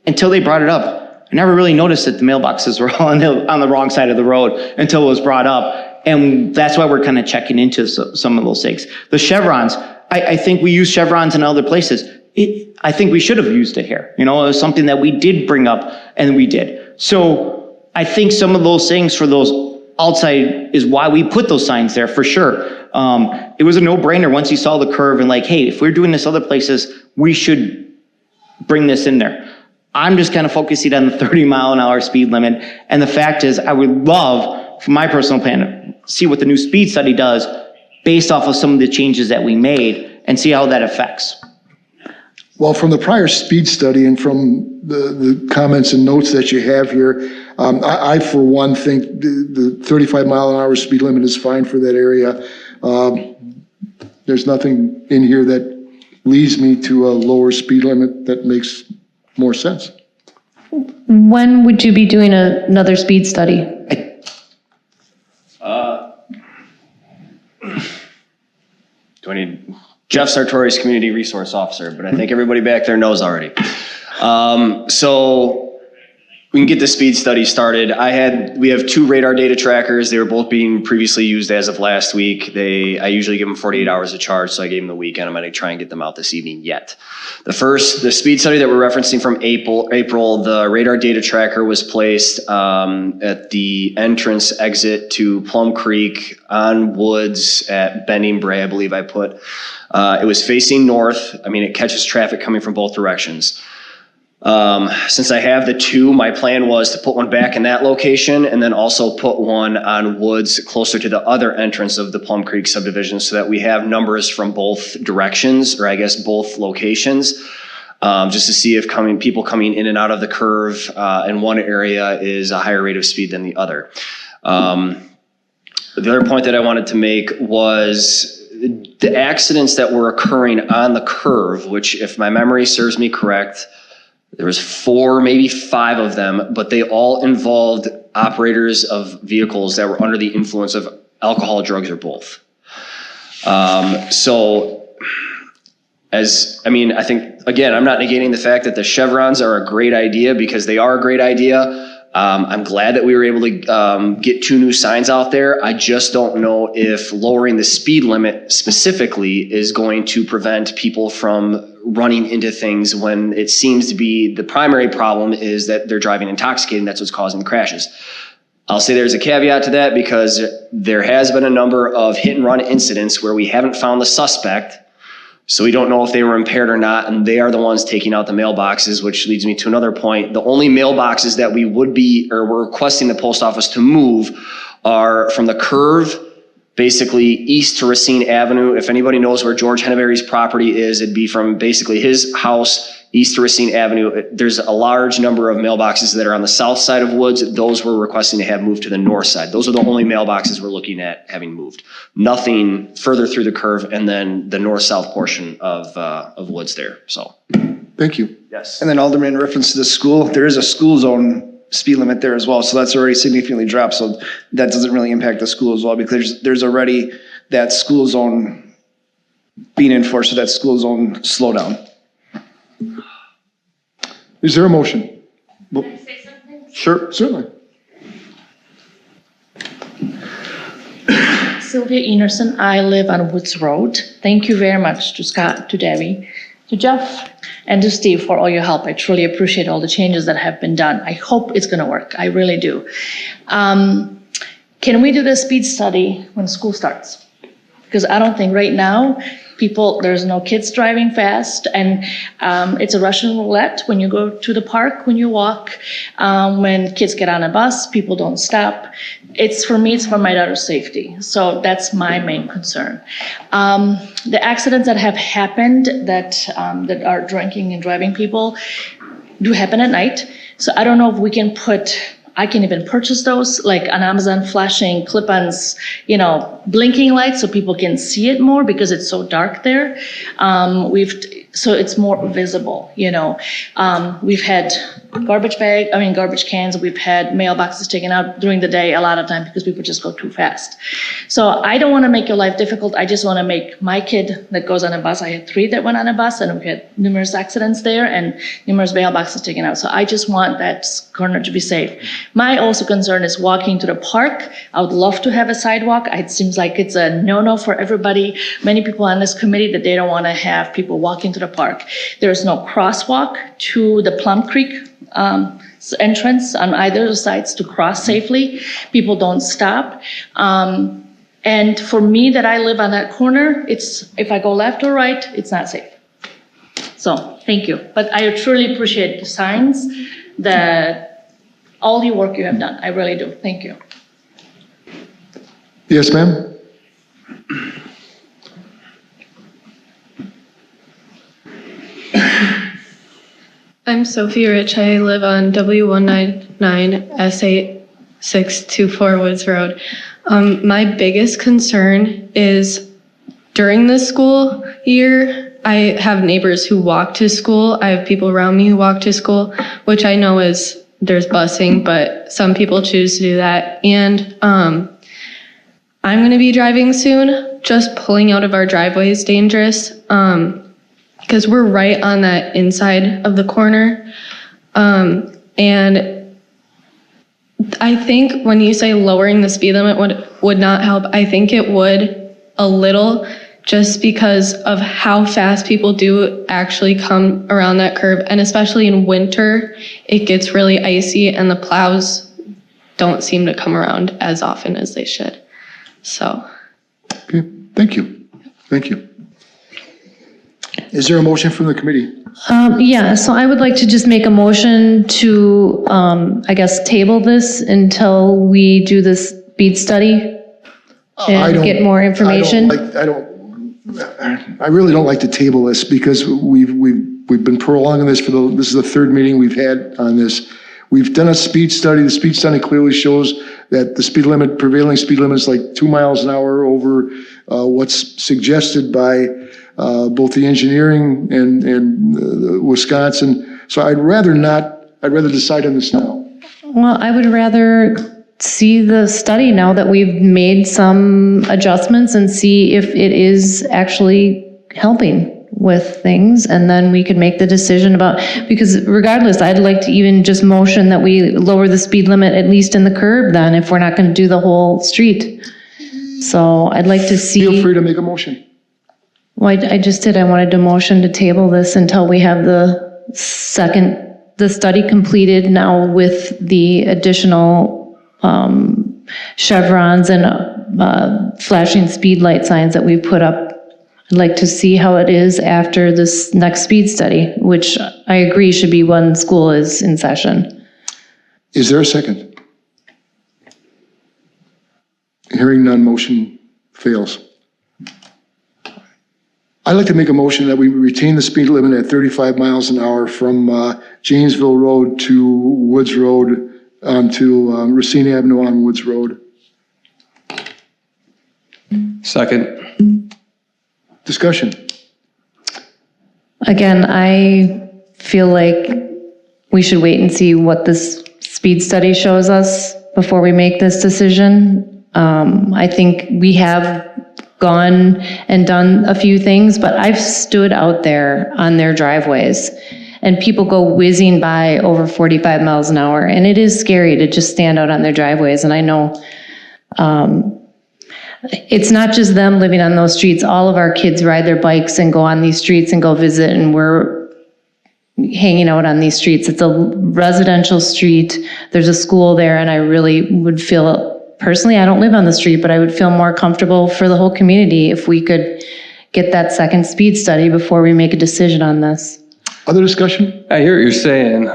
until they brought it up, I never really noticed that the mailboxes were all on the wrong side of the road until it was brought up. And that's why we're kind of checking into some of those things. The chevrons, I think we use chevrons in other places. I think we should have used it here. It was something that we did bring up, and we did. So I think some of those things for those outside is why we put those signs there, for sure. It was a no-brainer once you saw the curve and like, hey, if we're doing this other places, we should bring this in there. I'm just kind of focusing on the 30 mile an hour speed limit. And the fact is, I would love, for my personal plan, see what the new speed study does based off of some of the changes that we made and see how that affects. Well, from the prior speed study and from the comments and notes that you have here, I for one think the 35 mile an hour speed limit is fine for that area. There's nothing in here that leads me to a lower speed limit that makes more sense. When would you be doing another speed study? Do I need Jeff Sartori's community resource officer, but I think everybody back there knows already. So we can get the speed study started. We have 2 radar data trackers. They were both being previously used as of last week. I usually give them 48 hours to charge, so I gave them the weekend. I'm going to try and get them out this evening yet. The speed study that we're referencing from April, the radar data tracker was placed at the entrance exit to Plum Creek on Woods at Bending Bray, I believe I put. It was facing north. I mean, it catches traffic coming from both directions. Since I have the 2, my plan was to put one back in that location and then also put one on Woods closer to the other entrance of the Plum Creek subdivision so that we have numbers from both directions, or I guess both locations, just to see if people coming in and out of the curve in one area is a higher rate of speed than the other. The other point that I wanted to make was the accidents that were occurring on the curve, which, if my memory serves me correct, there was 4, maybe 5 of them, but they all involved operators of vehicles that were under the influence of alcohol, drugs, or both. I think, again, I'm not negating the fact that the chevrons are a great idea, because they are a great idea. I'm glad that we were able to get 2 new signs out there. I just don't know if lowering the speed limit specifically is going to prevent people from running into things, when it seems to be the primary problem is that they're driving intoxicated. That's what's causing the crashes. I'll say there's a caveat to that, because there has been a number of hit and run incidents where we haven't found the suspect. So we don't know if they were impaired or not, and they are the ones taking out the mailboxes, which leads me to another point. The only mailboxes that we're requesting the post office to move are from the curve, basically east to Racine Avenue. If anybody knows where George Henneberry's property is, it'd be from basically his house east to Racine Avenue. There's a large number of mailboxes that are on the south side of Woods. Those we're requesting to have moved to the north side. Those are the only mailboxes we're looking at having moved. Nothing further through the curve, and then the north-south portion of Woods there, so. Thank you. Yes. And then Alderman, in reference to the school, there is a school zone speed limit there as well, so that's already significantly dropped, so that doesn't really impact the school as well, because there's already that school zone being enforced, so that school zone slowdown. Is there a motion? Can I say something? Sure, certainly. Sylvia Enerson, I live on Woods Road. Thank you very much to Scott, to Debbie, to Jeff, and to Steve for all your help. I truly appreciate all the changes that have been done. I hope it's going to work. I really do. Can we do the speed study when school starts? Because I don't think right now there's no kids driving fast, and it's a Russian roulette when you go to the park, when you walk, when kids get on a bus, people don't stop. It's for my daughter's safety. So that's my main concern. The accidents that have happened that are drinking and driving people do happen at night. So I don't know if we can I can even purchase those, like on Amazon, flashing clip-ons, blinking lights so people can see it more because it's so dark there. So it's more visible, We've had garbage cans, we've had mailboxes taken out during the day a lot of time because people just go too fast. So I don't want to make your life difficult. I just want to make my kid that goes on a bus. I had 3 that went on a bus, and we had numerous accidents there and numerous mailboxes taken out. So I just want that corner to be safe. My also concern is walking to the park. I would love to have a sidewalk. It seems like it's a no-no for everybody. Many people on this committee that they don't want to have people walking to the park. There's no crosswalk to the Plum Creek entrance on either sides to cross safely. People don't stop. And for me that I live on that corner, if I go left or right, it's not safe. So thank you. But I truly appreciate the signs, all the work you have done. I really do. Thank you. Yes, ma'am. I'm Sophie Rich. I live on W199S8624 Woods Road. My biggest concern is during the school year, I have neighbors who walk to school. I have people around me who walk to school, which I know there's busing, but some people choose to do that. And I'm going to be driving soon. Just pulling out of our driveway is dangerous. Because we're right on that inside of the corner. And I think when you say lowering the speed limit would not help, I think it would a little, just because of how fast people do actually come around that curve. And especially in winter, it gets really icy and the plows don't seem to come around as often as they should. So. Okay, thank you. Thank you. Is there a motion from the committee? Yeah, so I would like to just make a motion to, I guess, table this until we do this speed study and get more information. I really don't like to table this because we've been prolonging this this is the third meeting we've had on this. We've done a speed study. The speed study clearly shows that the prevailing speed limit is like 2 miles an hour over what's suggested by both the engineering and Wisconsin. So I'd rather decide on this now. Well, I would rather see the study now that we've made some adjustments and see if it is actually helping with things, and then we could make the decision about, because regardless, I'd like to even just motion that we lower the speed limit at least in the curb then, if we're not going to do the whole street. So I'd like to see. Feel free to make a motion. Well, I just did. I wanted to motion to table this until we have the study completed now with the additional chevrons and flashing speed light signs that we put up. I'd like to see how it is after this next speed study, which I agree should be when school is in session. Is there a second? Hearing none, motion fails. I'd like to make a motion that we retain the speed limit at 35 miles an hour from Janesville Road to Woods Road to Racine Avenue on Woods Road. Second. Discussion. Again, I feel like we should wait and see what this speed study shows us before we make this decision. I think we have gone and done a few things, but I've stood out there on their driveways and people go whizzing by over 45 miles an hour, and it is scary to just stand out on their driveways. And I know it's not just them living on those streets. All of our kids ride their bikes and go on these streets and go visit, and we're hanging out on these streets. It's a residential street. There's a school there, and I really would feel, personally, I don't live on the street, but I would feel more comfortable for the whole community if we could get that second speed study before we make a decision on this. Other discussion? I hear what you're saying.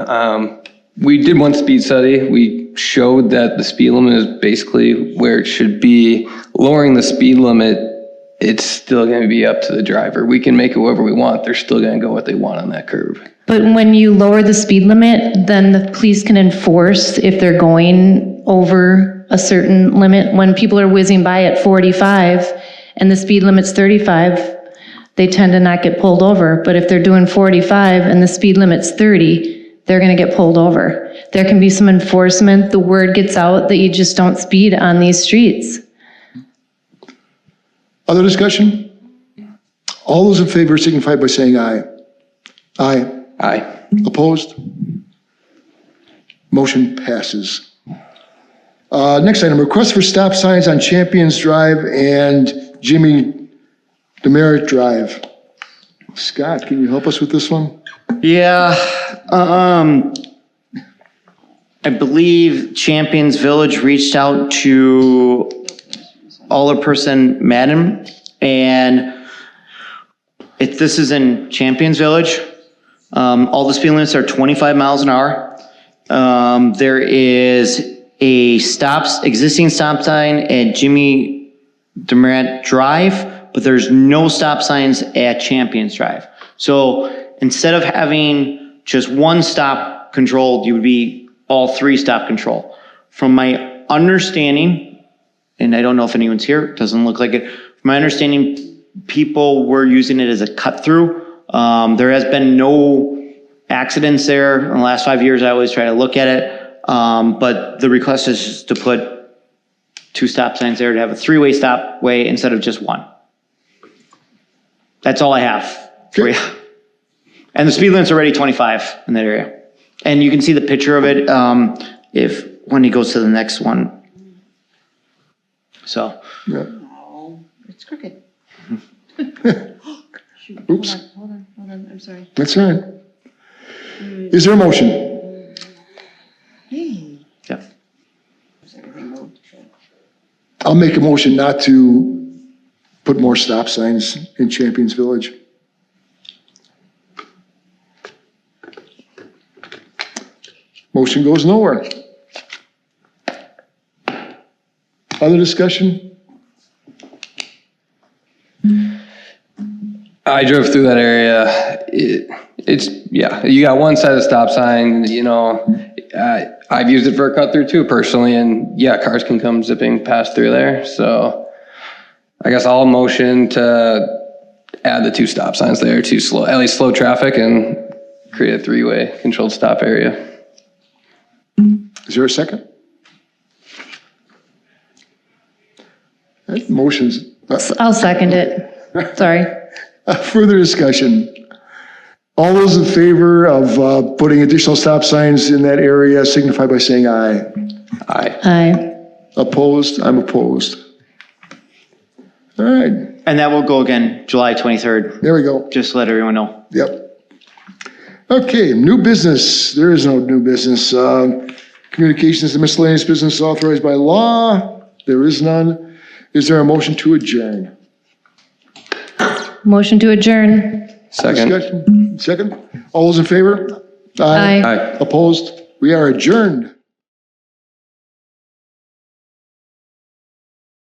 We did one speed study. We showed that the speed limit is basically where it should be. Lowering the speed limit, it's still going to be up to the driver. We can make it whatever we want. They're still going to go what they want on that curve. But when you lower the speed limit, then the police can enforce if they're going over a certain limit. When people are whizzing by at 45 and the speed limit's 35, they tend to not get pulled over. But if they're doing 45 and the speed limit's 30, they're going to get pulled over. There can be some enforcement. The word gets out that you just don't speed on these streets. Other discussion? All those in favor signify by saying aye. Aye. Aye. Opposed? Motion passes. Next item, request for stop signs on Champions Drive and Jimmy Demerit Drive. Scott, can you help us with this one? Yeah, I believe Champions Village reached out to Alderperson Madden, and this is in Champions Village. All the speed limits are 25 miles an hour. There is a existing stop sign at Jimmy Demerit Drive, but there's no stop signs at Champions Drive. So instead of having just one stop controlled, you would be all three stop control. From my understanding, and I don't know if anyone's here, it doesn't look like it. From my understanding, people were using it as a cut through. There has been no accidents there in the last 5 years. I always try to look at it. But the request is just to put 2 stop signs there to have a 3-way stop way instead of just 1. That's all I have for you. And the speed limit's already 25 in that area. And you can see the picture of it. If when he goes to the next one. So, Yeah. Oh, it's crooked. Shoot, Oops. Hold on, I'm sorry. That's all right. Is there a motion? Hey. yeah. Is everything moved? I'll make a motion not to put more stop signs in Champions Village. Motion goes nowhere. Other discussion? I drove through that area. Yeah, you got one side of stop sign, I've used it for a cut through too personally, and yeah, cars can come zipping past through there. So I guess I'll motion to add the 2 stop signs there to at least slow traffic and create a 3-way controlled stop area. Is there a second? That motion's, I'll second it. Sorry. further discussion. All those in favor of putting additional stop signs in that area signify by saying aye. Aye. Aye. Opposed? I'm opposed. All right, And that will go again July 23rd. there we go. Just to let everyone know. Yep. Okay, new business. There is no new business. Communications and miscellaneous business authorized by law. There is none. Is there a motion to adjourn? Motion to adjourn. Second. Discussion? Second? All those in favor? Aye. Aye. Opposed? We are adjourned.